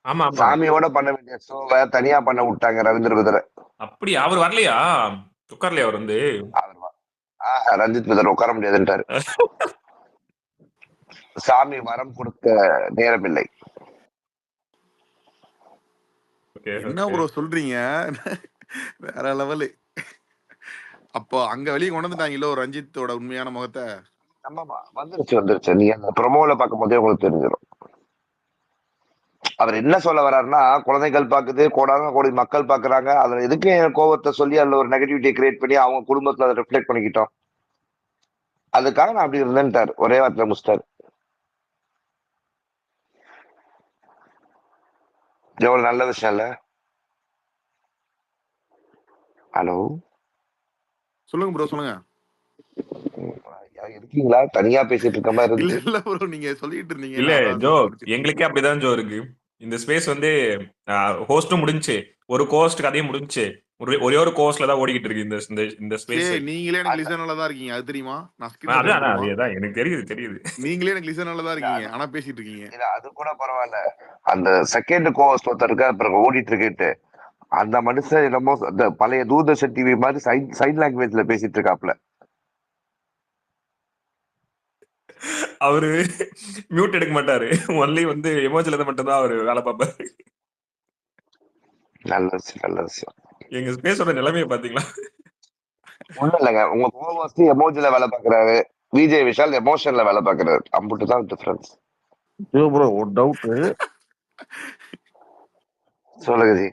ஆமா ஆமா சாமியோட பண்ண வேண்டிய ஷோவை தனியா பண்ண விட்டாங்க ரவீந்திர பிரதரை. அப்படியா? அவர் வரலையா? உட்கார்லையா அவர் வந்து? ரஞ்சித் பிரதர் உட்கார முடியாதுன்ட்டாரு. சாமி வரம் கொடுக்க நேரமில்லை. என்ன ப்ரோ சொல்றீங்க? வேற லெவலு. அப்போ அங்க வெளியே கொண்டு வந்துட்டாங்களோ ரஞ்சித்தோட உண்மையான முகத்தை. ஆமாமா, வந்துருச்சு. நீ அந்த ப்ரொமோல பார்க்கும் போதே உங்களுக்கு தெரிஞ்சிடும். அவர் என்ன சொல்ல வர்றாருன்னா, குழந்தைகள் பாக்குது, கோடி மக்கள் பாக்குறாங்க. அதுல எதுக்கு என் கோவத்தை சொல்லி அதுல ஒரு நெகட்டிவிட்டியை கிரியேட் பண்ணி அவங்க குடும்பத்துல அதை ரிஃப்ளெக்ட் பண்ணிக்கிட்டோம். அதுக்காக நான் அப்படி இருந்தேன்ட்டாரு. ஒரே வார்த்தையில முடிச்சிட்டாரு. எவ்வளவு நல்ல விஷயம் இல்ல? ஹலோ சொல்லுங்க ப்ரோ சொல்லுங்க. இருக்கீங்களா? தனியா பேசிட்டு இருக்க மாதிரி இல்ல இருக்கு. இல்ல ப்ரோ, நீங்க சொல்லிட்டு இருந்தீங்க. இல்ல நான் அதான் ஜோ, முடிச்சிட்டு எங்களுக்கே அப்படிதான் ஜோ இருக்கு. இந்த ஸ்பேஸ் வந்து ஹோஸ்டும் முடிஞ்சு, ஒரு கோஸ்ட் கதையும் முடிஞ்சு, ஒரே ஒரு கோஸ்ட்ல தான் ஓடிக்கிட்டு இருக்கு இந்த ஸ்பேஸ். சரி, நீங்களே எனக்கு லிசனர்ல தான் இருக்கீங்க, அது தெரியுமா? நான் ஸ்கிரீன் அதான் தெரியுமா? அதேதான் எனக்கு தெரியுது. நீங்களே எனக்கு லிசனர்ல தான் இருக்கீங்க, ஆனா பேசிட்டு இருக்கீங்க. இல்ல அது கூட பரவாயில்ல. அந்த செகண்ட் கோஸ்ட் ஒருத்தர் இருக்கா, அப்புறம் ஓடிட்டு இருக்கேட்டு அந்த மனுஷன் என்னமோ அந்த பழைய தூர்தர்ஷன் டிவி மாதிரி சைட் லாங்குவேஜ்ல பேசிட்டு இருக்காப்ல. அவரு மியூட் எடுக்க மாட்டாரு. ஒன்லி வந்து எமோஜில மட்டும் தான் அவரு வேலை பார்ப்பாரு. நல்ல விஷயம். எங்க ஸ்பேஸோட நிலைமையை பாத்தீங்களா? ஒண்ணும் இல்லைங்க, உங்க கோவாஸ்ட் எமோஜில வேலை பாக்குறாரு, விஜய் விஷால் எமோஷன்ல வேலை பாக்குறாரு. அம்புட்டுதான் டிஃபரன்ஸ். ப்ரோ ஒரு டவுட். சொல்லுங்க ஜி.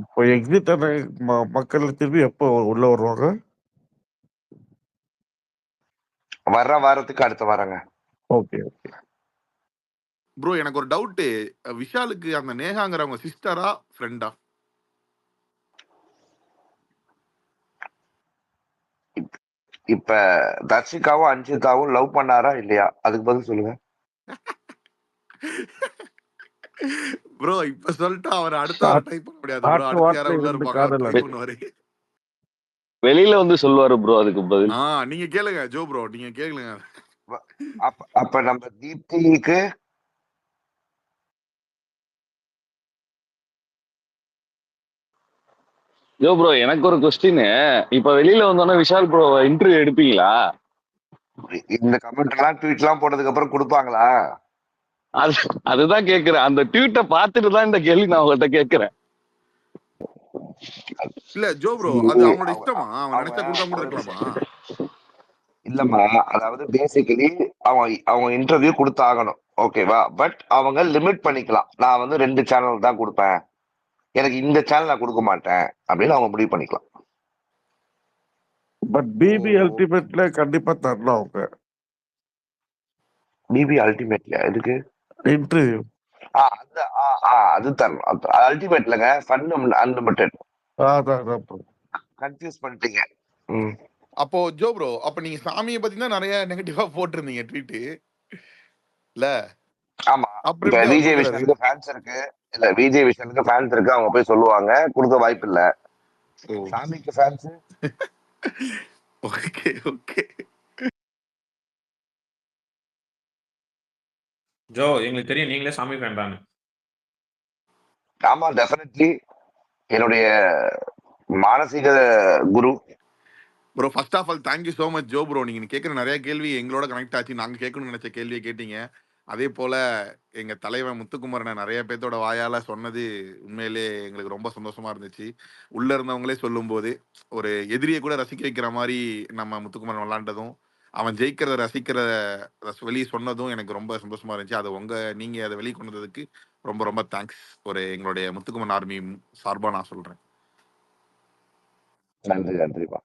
இப்போ எக்ஸிட் ஆன மக்கள் திரும்பி எப்போ உள்ள வருவாங்க? வர்ற வாரத்துக்கு அடுத்த வாரங்க. ஓகே. ப்ரோ எனக்கு ஒரு டவுட்டு. விஷாலுக்கு அந்த நேகாங்கிறவங்க சிஸ்டரா ஃப்ரெண்டா? இப்ப தர்ஷிகாவும் அஞ்சிதாவும் லவ் பண்ணாரா இல்லையா? அதுக்கு பதில் சொல்லுங்க. ப்ரோ இப்ப சொல்லிட்டு அவர் அடுத்த ஷார்ட் டைப் பண்ண முடியாது ப்ரோ. ஷார்ட் அடுத்து வார்த்தை யாராவது உள்ள 2 இருப்பாங்க, அவர் காதல் ட்ரை அது. பண்ணுவாரு. வெளியில வந்து சொல்லுவாரு ப்ரோ அதுக்கு பதில். நீங்க கேளுங்க ஜோ ப்ரோ, நீங்க கேளுங்க. அப்ப நம்ம தீப்திக்கு யோ ப்ரோ எனக்கு ஒரு கொஸ்டின். இப்ப வெளியில வந்தோன்னா விஷால் ப்ரோ இன்டர்வியூ எடுப்பீங்களா? இந்த கமெண்ட் எல்லாம் ட்வீட் எல்லாம் போட்டதுக்கு அப்புறம் கொடுப்பாங்களா? அதுதான் கேக்குறேன். அந்த ட்வீட்டை பார்த்துட்டு தான் இந்த கேள்வி நான் உங்கள்கிட்ட கேட்கிறேன். இல்ல ஜோ ப்ரோ, அது அவங்களோட இஷ்டமா? அவன் நினைச்சா கொடுக்காம கூட இருக்கலாமா? இல்லம்மா, அதாவது பேசிக்கலி அவங்க இன்டர்வியூ கொடுத்தாகணும், ஓகேவா? பட் அவங்க லிமிட் பண்ணிக்கலாம். நான் வந்து 2 சேனல் தான் கொடுப்பேன், எனக்கு இந்த சேனல் நான் கொடுக்க மாட்டேன் அப்படின்னு அவங்க முடிவு பண்ணிக்கலாம். பட் பிபி அல்டிமேட்ல கண்டிப்பா தரலாம் அவங்க பிபி அல்டிமேட்ல எதுக்கு இன்டர்வியூ. அது தரணும். அல்டிமேட்லங்க ஃபன் அன்லிமிட்டெட். அதான் கன்ஃபியூஸ் பண்ணிட்டீங்க. அப்போ ஜோ ப்ரோ, அப்ப நீங்க சாமியை பத்தி தான் நிறைய நெகட்டிவா போட்டிருந்தீங்க ட்வீட் இல்ல? ஆமா, இப்ப விஜய் விஷனுக்கு ஃபேன்ஸ் இருக்கு, இல்ல விஜய் விஷனுக்கு ஃபேன்ஸ் இருக்கு, அவங்க போய் சொல்லுவாங்க, கொடுக்க வாய்ப்பு இல்ல. சாமிக்கு ஃபேன்ஸ். ஓகே ஓகே ஜோ, எங்களுக்கு தெரியும் நீங்களே சாமி ஃபேன் தானே. ஆமா, டெஃபினெட்லி என்னுடைய மானசீக குரு. Bro first of all thank you so much Jo bro. நீங்க கேட்குற நிறைய கேள்வி எங்களோட கனெக்ட் ஆச்சு. நாங்க கேட்கணும்னு நினைச்ச கேள்வியை கேட்டீங்க. அதே போல எங்க தலைவன் முத்துக்குமரனை நிறைய பேர்த்தோட வாயால சொன்னது உண்மையிலே எங்களுக்கு ரொம்ப சந்தோஷமா இருந்துச்சு. உள்ள இருந்தவங்களே சொல்லும் போது ஒரு எதிரியை கூட ரசிக்க வைக்கிற மாதிரி நம்ம முத்துக்குமரன் விளாண்டதும், அவன் ஜெயிக்கிறத ரசிக்கிறத வெளியே சொன்னதும் எனக்கு ரொம்ப சந்தோஷமா இருந்துச்சு. அது நீங்க அதை வெளியே கொண்டு வந்ததுக்கு ரொம்ப ரொம்ப தேங்க்ஸ். எங்களுடைய முத்துக்குமரன் ஆர்மி சார்பா நான் சொல்றேன். நன்றி நன்றிப்பா.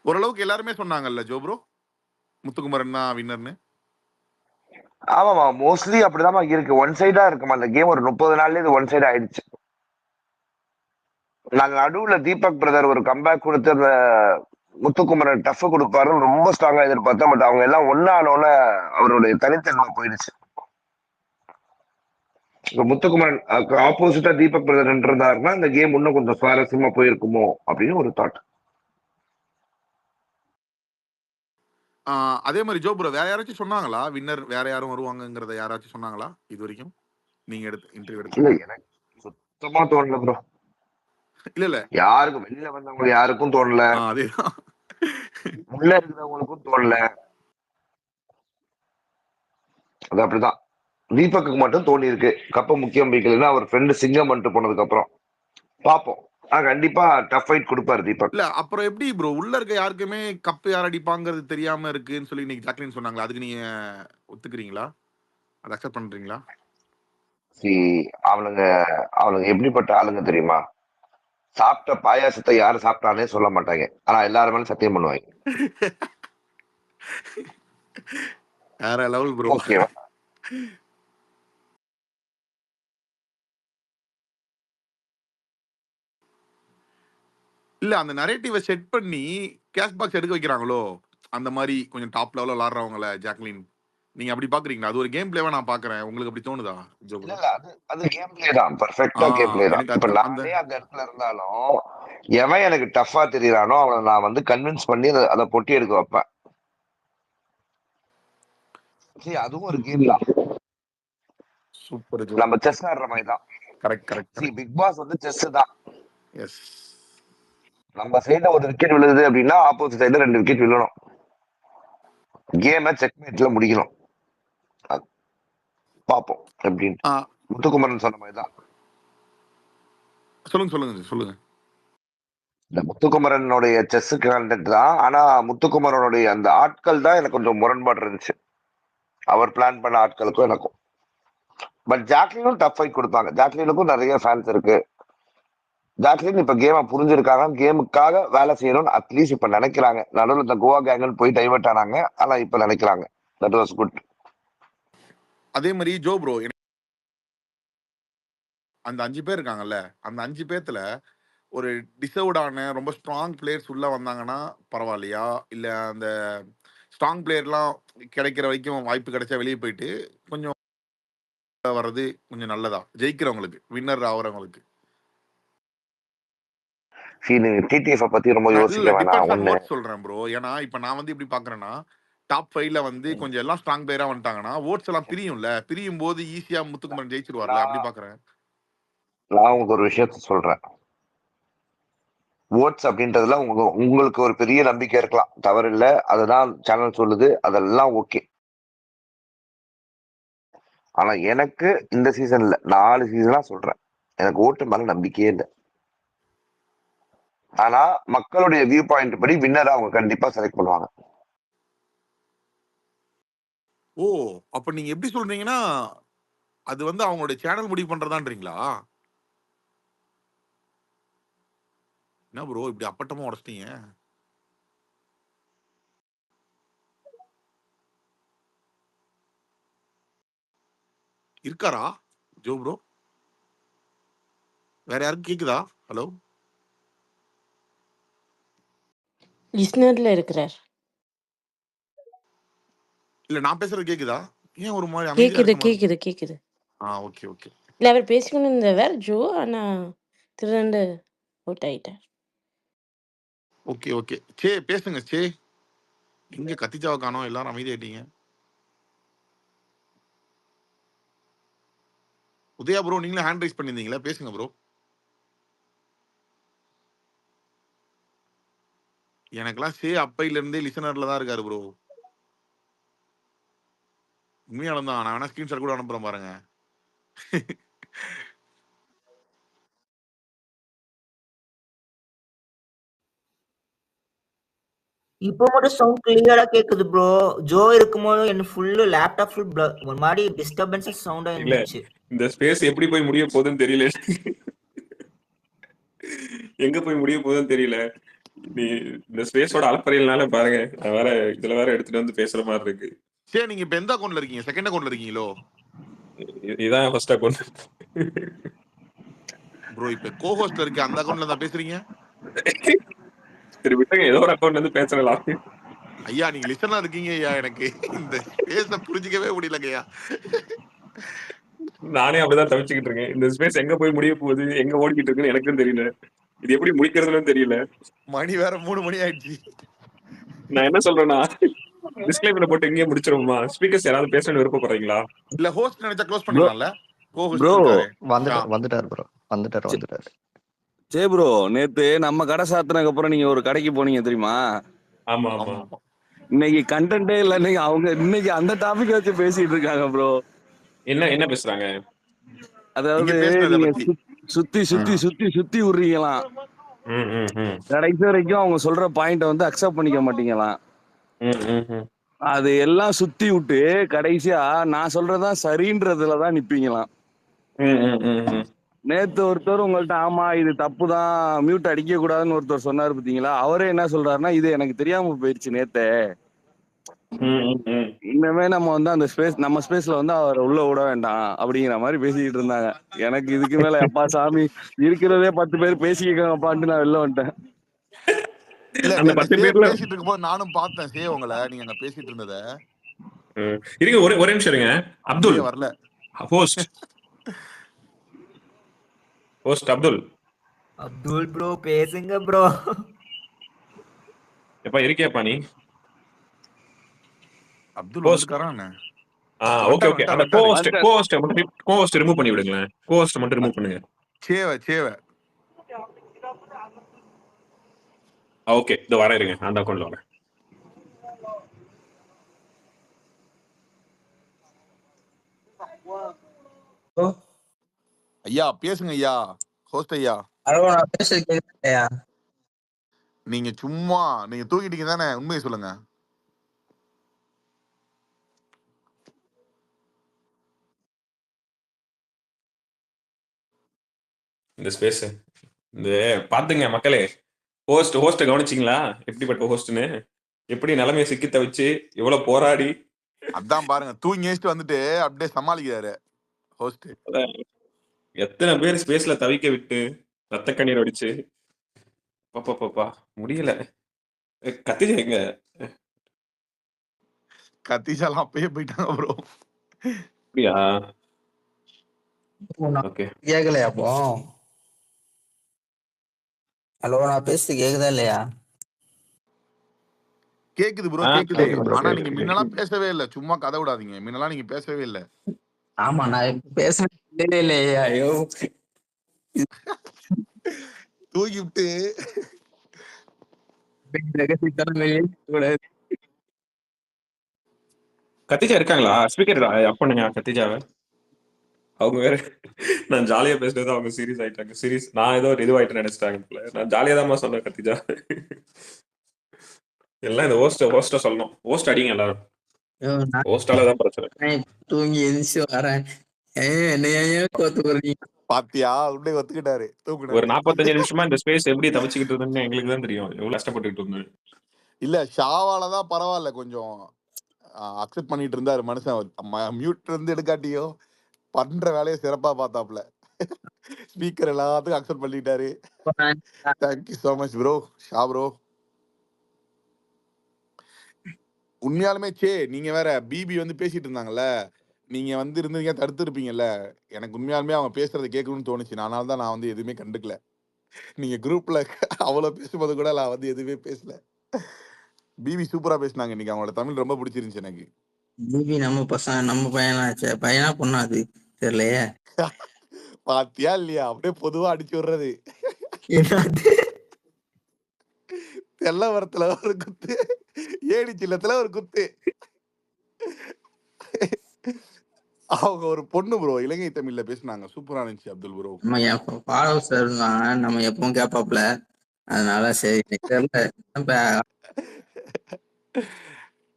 ஓரளவுக்கு எல்லாருமே சொன்னாங்கல்ல ஜோ ப்ரோ, முத்துக்குமரன் தான் வின்னர்னு. ஆமாமா, மோஸ்ட்லி அப்படிதான் இருக்கு. ஒன் சைடா இருக்குமா அந்த கேம். ஒரு 30 நாள்லயே இது ஒன் சைடா ஆயிடுச்சு. நாங்க நடுவுல தீபக் பிரதர் ஒரு கம்பேக் கொடுத்து அந்த முத்துக்குமரன் டஃப் கொடுப்பாருன்னு ரொம்ப ஸ்ட்ராங்கா எதிர்பார்த்தேன். பட் அவங்க எல்லாம் ஒன்னானோட அவருடைய தனித்தன்மை போயிடுச்சு. முத்துக்குமரன் ஆப்போசிட்டா தீபக் பிரதர் இருந்தாருன்னா இந்த கேம் இன்னும் கொஞ்சம் சுவாரஸ்யமா போயிருக்குமோ அப்படின்னு ஒரு தாட். அதே மாதிரி ஜோ ப்ரோ வேற யாராச்சும் சொன்னாங்களா வின்னர் வேற யாரும் வருவாங்கங்கறத? யாராச்சும் சொன்னாங்களா இது வரைக்கும் நீங்க இன்டர்வியூ எடுத்து? இல்ல, எனக்கு சுத்தமா தோணல ப்ரோ. இல்ல யாருக்கும் வெளியில வந்தவங்க யாருக்கும் தோணல. அதேதான் உள்ள இருக்கிறவங்களுக்கும் தோணல. அது அப்படிதான். தீபக்கு மட்டும் தோணி இருக்கு. கப்ப முக்கியம் பிடிக்கலன்னா அவர் ஃப்ரெண்டு சிங்கம் பண்ணிட்டு போனதுக்கு அப்புறம் பாப்போம். கண்டிப்பா டஃப் ஃபைட் கொடுப்பாரு தீபக். இல்ல அப்புறம் எப்படி ப்ரோ உள்ள இருக்க யாருக்குமே கப் யார் அடிப்பாங்கிறது தெரியாம இருக்குன்னு சொல்லி இன்னைக்கு ஜாக்லின் சொன்னாங்களா? அதுக்கு நீங்க ஒத்துக்கிறீங்களா? அதை அக்செப்ட் பண்றீங்களா? அவனுங்க எப்படிப்பட்ட ஆளுங்க தெரியுமா? சாப்பிட்ட பாயாசத்தை யாரு சாப்பிட்டானே சொல்ல மாட்டாங்க, ஆனா எல்லாருமே சத்தியம் பண்ணுவாங்க. வேற லெவல் ப்ரோ. ஓகேவா? இல்ல அந்த நரேட்டிவை செட் பண்ணி கேஷ் பாக்ஸ் எடுக்க வைக்கிறாங்களோ, அந்த மாதிரி கொஞ்சம் டாப் லெவல்ல விளாடுறவங்கள ஜாக்லின் நீங்க அப்படி பாக்குறீங்களா? அது ஒரு கேம் பிளேவா நான் பாக்குறேன். உங்களுக்கு அப்படி தோணுதா? இல்ல, அது கேம் பிளே தான், பெர்ஃபெக்ட்டா கேம் பிளே தான். இப்ப நானே அந்த இடத்துல இருந்தாலும் எவன் எனக்கு டஃபா தெரியறானோ அவனை நான் வந்து கன்வின்ஸ் பண்ணி அதை பொட்டி எடுக்க வைப்பேன். சரி, அதுவும் ஒரு கேம் தான். சூப்பர். நம்ம செஸ் ஆடுற மாதிரி தான். கரெக்ட். பிக் பாஸ் வந்து செஸ் தான். எஸ். நம்ம சைடுல ஒரு விக்கெட் விழுது அப்படின்னா ஆப்போசிட் சைடுல 2 விக்கெட் விழணும். கேமை செக்மேட்ல முடிக்கணும். பாப்போம் எப்படின்னு. முத்துக்குமரன் சொன்ன மாதிரி தான். சொல்லுங்க. இந்த முத்துக்குமரனுடைய செஸ் கான்டெக்ட் தான். ஆனா முத்துக்குமரனுடைய அந்த ஆட்கள் தான் எனக்கு கொஞ்சம் முரண்பாடு இருந்துச்சு, அவர் பிளான் பண்ண ஆட்களுக்கும் எனக்கும். பட் ஜாக்லினும் டஃப் ஃபைட் கொடுப்பாங்க. ஜாக்லினுக்கும் நிறைய ஃபேன்ஸ் இருக்கு. ஜாக்லின் இப்ப கேமை புரிஞ்சிருக்காங்க, கேமுக்காக வேலை செய்யணும்னு அட்லீஸ்ட் இப்ப நினைக்கிறாங்க. நடுவில் இந்த கோவா கேங்கன்னு போய் டைவர்ட் ஆனாங்க, ஆனா இப்ப நினைக்கிறாங்க. That was good. அதே மாதிரி ஜோ ப்ரோ அந்த 5 பேர் இருக்காங்கல்ல, அந்த 5 பேத்துல ஒரு டிசர்வ்டான ரொம்ப ஸ்ட்ராங் பிளேயர்ஸ் உள்ள வந்தாங்கன்னா பரவாயில்லையா? இல்ல அந்த ஸ்ட்ராங் பிளேயர்லாம் கிடைக்கிற வரைக்கும் வாய்ப்பு கிடைச்சா வெளியே போயிட்டு கொஞ்சம் வர்றது கொஞ்சம் நல்லதா? ஜெயிக்கிறவங்களுக்கு, வின்னர் ஆகுறவங்களுக்கு. நீங்க டிடிஎஃப் பத்தி ரொம்ப இல்ல யோசிக்க வேணாம். டிபெண்ட்ஸ் ஆன் ஒண்ணு ஓட்ஸ் சொல்றேன் ப்ரோ. ஏன்னா இப்ப நான் வந்து இப்படி பாக்குறேன்னா டாப் 5ல வந்து கொஞ்சம் எல்லாம் ஸ்ட்ராங் பிளேயரா வந்துட்டாங்கன்னா ஓட்ஸ் எல்லாம் பிரியும்ல, பிரியும் போது ஈஸியா முத்துக்குமரன் ஜெயிச்சிருவார்ல, அப்படி பாக்குறேன். நான் உங்களுக்கு ஒரு விஷயத்த சொல்றேன். ஓட்ஸ் அப்படின்றதுல உங்களுக்கு ஒரு பெரிய நம்பிக்கை இருக்கலாம், தவறு இல்ல. அதுதான் சேனல் சொல்லுது, அதெல்லாம் ஓகே. ஆனா எனக்கு இந்த சீசன்ல 4 சீசனா சொல்றேன், எனக்கு ஓட்டு மேல நம்பிக்கையே இல்லை. ஆனா மக்களுடைய வியூ பாயிண்ட் படி வின்னரை அவங்க கண்டிப்பா செலக்ட் பண்ணுவாங்க. ஓ, அப்ப நீங்க எப்படி சொல்றீங்கன்னா அது வந்து அவங்களுடைய சேனல் முடிவு பண்றதான்றீங்களா? என்ன ப்ரோ இப்படி அப்பட்டமா உடச்சிட்டீங்க? இருக்காரா ஜோ ப்ரோ? வேற யாருக்கும் கேக்குதா? ஹலோ, லிஸ்னர்ல இருக்கிறார். இல்ல நான் பேசுறது கேக்குதா? ஏன் ஒரு மாதிரி அமைதியா கேக்குது இருக்க மாதிரி? கேக்குது கேக்குது. Okay okay. இல்ல அவர் பேசிக்கணும் இருந்தவர் ஜோ, ஆனா திருண்டு அவுட் ஆயிட்டார். Okay okay. சே பேசுங்க சே. இங்க கத்திச்சாவை காணோம், எல்லாரும் அமைதியாயிட்டீங்க. உதயா ப்ரோ நீங்களே ஹேண்ட் ரைஸ் பண்ணிருந்தீங்களா? பேசுங்க ப்ரோ. எனக்கெல்லாம் சே அப்பையில இருந்தே லிசனர்ல தான் இருக்காரு ப்ரோ. உண்மையாலும் தான். நான் வேணா ஸ்கிரீன்ஷாட் கூட அனுப்புறேன் பாருங்க. இப்போ மட்டும் சவுண்ட் கிளியரா கேக்குது ப்ரோ. ஜோ இருக்கும்போது என்ன ஃபுல்லு லேப்டாப் ஃபுல் ஒரு மாதிரி டிஸ்டர்பன்ஸா சவுண்டா இல்ல இருந்துச்சு. இந்த ஸ்பேஸ் எப்படி போய் முடிய போகுதுன்னு தெரியல. எங்க போய் முடிய போகுதுன்னு தெரியல. நீ இந்த ஸ்பேஸோட அலப்பறையினால பாருங்க, நான் வேற இதுல வேற எடுத்துட்டு வந்து பேசுற மாதிரி இருக்கு. சே நீங்க இப்ப எந்த அக்கௌண்ட்ல இருக்கீங்க? செகண்ட் அக்கௌண்ட்ல இருக்கீங்களோ? இதான் ஃபர்ஸ்ட் அக்கௌண்ட் ப்ரோ. இப்ப கோஹோஸ்ட்ல இருக்க அந்த அக்கௌண்ட்ல தான் பேசுறீங்க? சரி விட்டுங்க, ஏதோ ஒரு அக்கௌண்ட் வந்து பேசலாம். ஐயா நீங்க லிசனா இருக்கீங்க ஐயா. எனக்கு இந்த ஸ்பேஸ புரிஞ்சிக்கவே முடியலங்கய்யா. நானே அப்படிதான் தவிச்சுக்கிட்டு இருக்கேன். இந்த ஸ்பேஸ் எங்க போய் முடிய போகுது, எங்க ஓடிக்கிட்டு இருக்குன்னு எனக்கும் தெரியல. இது எப்படி முடிக்கிறதுன்னு தெரியல. மணி வேற 3 மணி ஆயிடுச்சு. நான் என்ன சொல்றேன்னா, டிஸ்க்ளைமரை போட்டு இங்கேயே முடிச்சிருவோமா? ஸ்பீக்கர்ஸ் யாராவது பேசணும்னு விருப்பப்படுறீங்களா? இல்ல ஹோஸ்ட் நினைச்சா க்ளோஸ் ப்ரோ பண்ணிடலாம்ல? கோஹோஸ்ட் ப்ரோ இருக்காரு. வந்துட்டார் ப்ரோ. வந்துட்டாரு. சே ப்ரோ, நேத்து நம்ம கடை சாத்தினதுக்கு அப்புறம் நீங்க ஒரு கடைக்கு போனீங்க தெரியுமா? ஆமா ஆமா. இன்னைக்கு கண்டென்ட்டே இல்ல. இன்னைக்கு அந்த டாபிக் வச்சு பேசிட்டு இருக்காங்க ப்ரோ. என்ன பேசுறாங்க? நீங்க அதாவது பேசுனத நீங்க பத்தி. சுத்தி விடுறீங்களாம். கடைசி வரைக்கும் அவங்க சொல்ற பாயிண்ட வந்து அக்செப்ட் பண்ணிக்க மாட்டீங்களாம். அது எல்லாம் சுத்தி விட்டு கடைசியா நான் சொல்றதுதான் சரின்றதுலதான் நிப்பீங்களாம். நேத்து ஒருத்தர் உங்கள்ட்ட ஆமா இது தப்புதான், மியூட் அடிக்க கூடாதுன்னு ஒருத்தர் சொன்னாரு பாத்தீங்களா? அவரே என்ன சொல்றாருன்னா, இது எனக்கு தெரியாம போயிடுச்சு நேத்தே, இனிமே நம்ம வந்து அந்த நம்ம ஸ்பேஸ்ல வந்து அவர் உள்ள விட வேண்டாம் அப்படிங்கிற மாதிரி பேசிக்கிட்டு இருந்தாங்க. எனக்கு இதுக்கு மேல அப்பா சாமி இருக்கிறதே 10 பேர் பேசிக்கப்பான்ட்டு நான் வெளில வந்துட்டேன். இல்ல அந்த நேத்து 10 சே பேர்ல பேசிட்டு இருக்கும்போது நானும் பார்த்தேன் சே உங்களை, நீங்க அங்க பேசிட்டு இருந்தத. இருங்க, ஒரே நிமிஷம் இருங்க. அப்துல் வரல. ஹோஸ்ட் அப்துல் ப்ரோ பேசுங்க ப்ரோ. எப்பா இருக்கியாப்பா நீ? அப்துல் வந்துட்டாரானே? Okay okay. அந்த கோஹோஸ்ட் ரிமூவ் பண்ணி விடுங்களேன். கோஹோஸ்ட் மட்டும் ரிமூவ் பண்ணுங்க. சேவ ஓகே, இதோ வரேன் இருங்க. அந்த அக்கௌண்ட்ல வரேன். ஐயா பேசுங்க ஐயா. ஹோஸ்ட் ஐயா. நீங்க சும்மா நீங்க தூக்கிட்டீங்க தானே, உண்மையை சொல்லுங்க. இந்த ஸ்பேஸ் இந்த பாத்துங்க மக்களே. ஹோஸ்ட் கவனிச்சிங்களா? எப்படிப்பட்ட ஹோஸ்ட்னு, எப்படி நிலைமையை சிக்கி தவிச்சு எவ்வளவு போராடி அதான் பாருங்க, தூங்கி ஏச்சிட்டு வந்துட்டு அப்படியே சமாளிக்கிறாரு ஹோஸ்ட். எத்தனை பேர் ஸ்பேஸ்ல தவிக்க விட்டு ரத்த கண்ணீர் அடிச்சு பாப்பா முடியல. கத்திஜா எங்க? கத்திஜாலாம் அப்பயே போயிட்டாங்க ப்ரோ. அப்படியா? ஓகே. கேக்கலையா அப்போ? ஹலோ, நான் பேசுறது கேக்குதா இல்லையா? கேக்குது ப்ரோ, கேக்குது. கேக்குது ப்ரோ, ஆனா நீங்க கேக்குது. முன்னெல்லாம் பேசவே இல்ல, சும்மா கதை விடாதீங்க. முன்னெல்லாம் நீங்க பேசவே இல்ல. ஆமா, நான் பேசுனதே இல்லையா? ஐயோ, தூக்கி விட்டு கத்திஜா இருக்காங்களா? ஸ்பீக்கர் ஆஃப் பண்ணுங்க கத்திஜாவை. அவங்க வேற நான் ஜாலியா பேசுறது அவங்க சீரியஸ் ஆயிட்டாங்க. சீரியஸ் நான் ஏதோ ஒரு இதுவாயிட்டு நினைச்சிட்டாங்க போல. நான் ஜாலியா தான் சொன்னேன் கத்திஜா. எல்லாம் இந்த ஹோஸ்ட சொல்லணும். ஹோஸ்ட் அடிங்க எல்லாரும். ஹோஸ்டால தான் பிரச்சனை. தூங்கி எந்திரிச்சு வரேன். என்னையே கோத்து போறீங்க. பாத்தியா, உடனே ஒத்துக்கிட்டாரு. ஒரு 45 நிமிஷமா இந்த ஸ்பேஸ் எப்படி தவிச்சுக்கிட்டு இருந்தேன்னு எங்களுக்கு தான் தெரியும். எவ்வளவு கஷ்டப்பட்டுட்டு இருந்தேன். இல்ல, ஷாவாலதான் பரவாயில்ல, கொஞ்சம் அக்செப்ட் பண்ணிட்டு இருந்தாரு மனுஷன். மியூட் இருந்து எடுக்காட்டியோ பண்ற வேலையை சிறப்பா பார்த்தாப்ல. ஸ்பீக்கர் எல்லாத்துக்கும் அக்செப்ட் பண்ணிட்டாரு. Thank you so much bro, Shah bro. உண்மையாலுமே நீங்க வேற பிபி வந்து பேசிட்டு இருந்தாங்கல்ல, நீங்க வந்து இருந்தீங்க தடுத்து இருப்பீங்கல்ல. எனக்கு உண்மையாலுமே அவங்க பேசுறதை கேட்கணும்னு தோணுச்சு. அதனால தான் நான் வந்து எதுவுமே கண்டுக்கல. நீங்க குரூப்ல அவ்வளவு பேசும்போது கூட நான் வந்து எதுவுமே பேசல. பிபி சூப்பரா பேசினாங்க இன்னைக்கு. அவங்களோட தமிழ் ரொம்ப பிடிச்சிருந்துச்சு எனக்கு. பிபி நம்ம பையனாச்சே, பையனா பொண்ணா அது தெரியலையே. பாத்தியா இல்லையா, அப்படியே பொதுவா அடிச்சு விடுறது. தெல்லவரத்துல ஒரு குத்து, ஏடி சில்லத்துல ஒரு குத்து. அவங்க ஒரு பொண்ணு ப்ரோ, இலங்கை தமிழ்ல பேசினாங்க, சூப்பரா இருந்துச்சு அப்துல் ப்ரோ. நம்ம ஃபாலோவர்ஸ் இருந்தாங்க, நம்ம எப்பவும் கேட்பாப்ல, அதனால சரி தெரியல.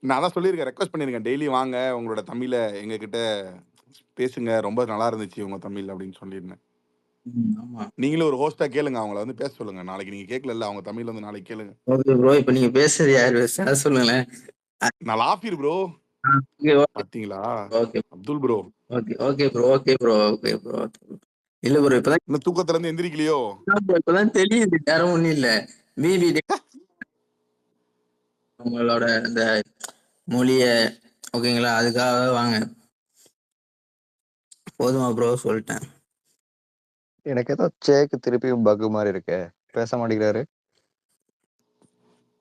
நான் தான் சொல்லியிருக்கேன், ரெக்வஸ்ட் பண்ணியிருக்கேன், டெய்லி வாங்க உங்களோட தமிழை எங்க கிட்ட பேசுங்க, ரொம்ப நல்லா இருந்துச்சு உங்க தமிழ் அப்படின்னு சொல்லியிருந்தேன். நீங்களும் ஒரு ஹோஸ்டா கேளுங்க, அவங்கள வந்து பேச சொல்லுங்க. நாளைக்கு நீங்க கேட்கல, அவங்க தமிழ் வந்து நாளைக்கு கேளுங்க. ஓகே ப்ரோ, இப்போ நீங்க பேசுறது யாரு சொல்லுங்களேன். நான் லாஃபிர் ப்ரோ. பாத்தீங்களா அப்துல் ப்ரோ? Okay bro. இல்ல ப்ரோ, இப்பதான் இன்னும் தூக்கத்துல இருந்து எந்திரிக்கலையோ? இப்பதான் தெரியுது, வேற ஒண்ணும் இல்ல. பிபி உங்களோட இந்த மொழிய ஓகேங்களா, அதுக்காக வாங்க. போதுமா ப்ரோ, சொல்லிட்டேன். எனக்கு ஏதோ சேக்கு திருப்பியும் பக்கு மாதிரி இருக்கு, பேச மாட்டேங்கிறாரு.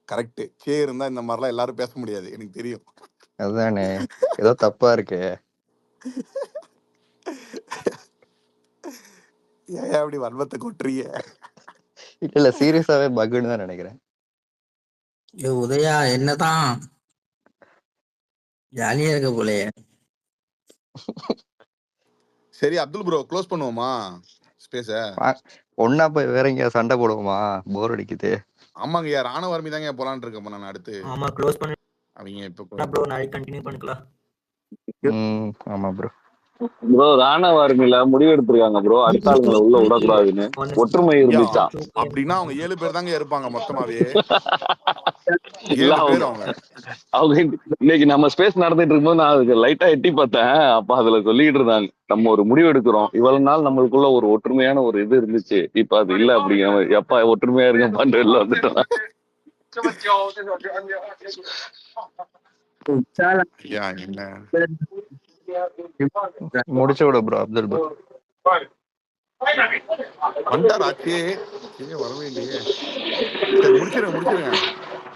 கரெக்ட், சே இருந்தா இந்த மாதிரிலாம் எல்லாரும் பேச முடியாது, எனக்கு தெரியும். அதுதானே, ஏதோ தப்பா இருக்கு. ஏன் அப்படி வன்மத்தை கொட்டுறீங்க? இல்ல சீரியஸாவே பக்குன்னு தான் நினைக்கிறேன். உதயா என்னதான் ஜாலியா இருக்க போலயே. சரி அப்துல் ப்ரோ, க்ளோஸ் பண்ணுவோமா ஸ்பேஸ? ஒன்னா போய் வேற எங்கேயா சண்டை போடுவோமா, போர் அடிக்குது. ஆமாங்கய்யா, ராணுவ ஆர்மி தாங்க போலான்னு இருக்கேன் நான் அடுத்து. ஆமா, க்ளோஸ் பண்ணி அவங்க இப்ப ப்ரோ, நாளைக்கு கண்டினியூ பண்ணிக்கலாம். ஆமா ப்ரோ. ப்ரோ ராணுவ ஆர்மில முடிவு எடுத்திருக்காங்க ப்ரோ, அடுத்த ஆளுங்களை உள்ள விடக்கூடாதுன்னு. ஒற்றுமை இருந்துச்சா? அப்படின்னா அவங்க 7 பேர் தாங்க இருப்பாங்க மொத்தமாவே. இல்ல, அவங்க இன்னைக்கு நம்ம ஸ்பேஸ் நடந்துட்டு இருக்கும்போது நான் அதுக்கு லைட்டா எட்டி பார்த்தேன். அப்ப அதுல சொல்லிட்டு இருந்தாங்க, நம்ம ஒரு முடிவு எடுக்கிறோம், இவ்வளவு நாள் நம்மளுக்குள்ள ஒரு ஒற்றுமையான ஒரு இது இருந்துச்சு, இப்ப அது இல்ல அப்படிங்கிற. எப்ப ஒற்றுமையா இருக்க பண்ற வெளில வந்துட்டோம். முடிச்சு விடு ப்ரோ அப்துல் ப்ரோ. வந்துட்டாராச்சே, வரவே இல்லையே. சரி முடிச்சிருங்க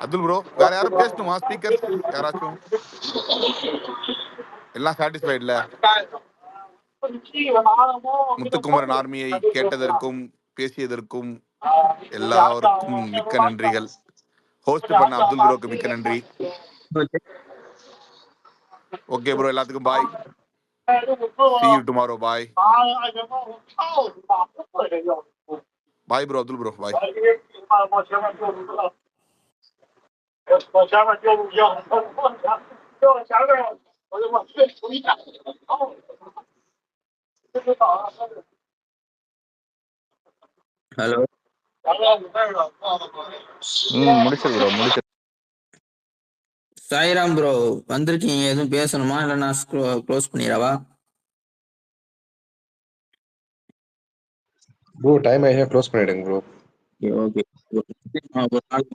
அப்துல் ப்ரோ. வேற யாரும் பேசணுமா ஸ்பீக்கர் யாராச்சும்? எல்லாம் சாட்டிஸ்ஃபைட்ல? முத்துக்குமரன் ஆர்மியை கேட்டதற்கும் பேசியதற்கும் எல்லாருக்கும் மிக்க நன்றிகள். ஹோஸ்ட் பண்ண அப்துல் ப்ரோக்கு மிக்க நன்றி. ஓகே ப்ரோ, எல்லாத்துக்கும் பாய். See you tomorrow. Bye. Bye bro, Abdul bro. Bye. Hello. முடிச்சு ப்ரோ, முடிச்சு. சாய்ராம் ப்ரோ வந்திருக்கீங்க, எதுவும் பேசணுமா இல்ல நான் க்ளோஸ் பண்ணிடவா? ப்ரோ டைம் ஆகியா க்ளோஸ் பண்ணிடுங்க ப்ரோ. ஓகே ஒரு நாள்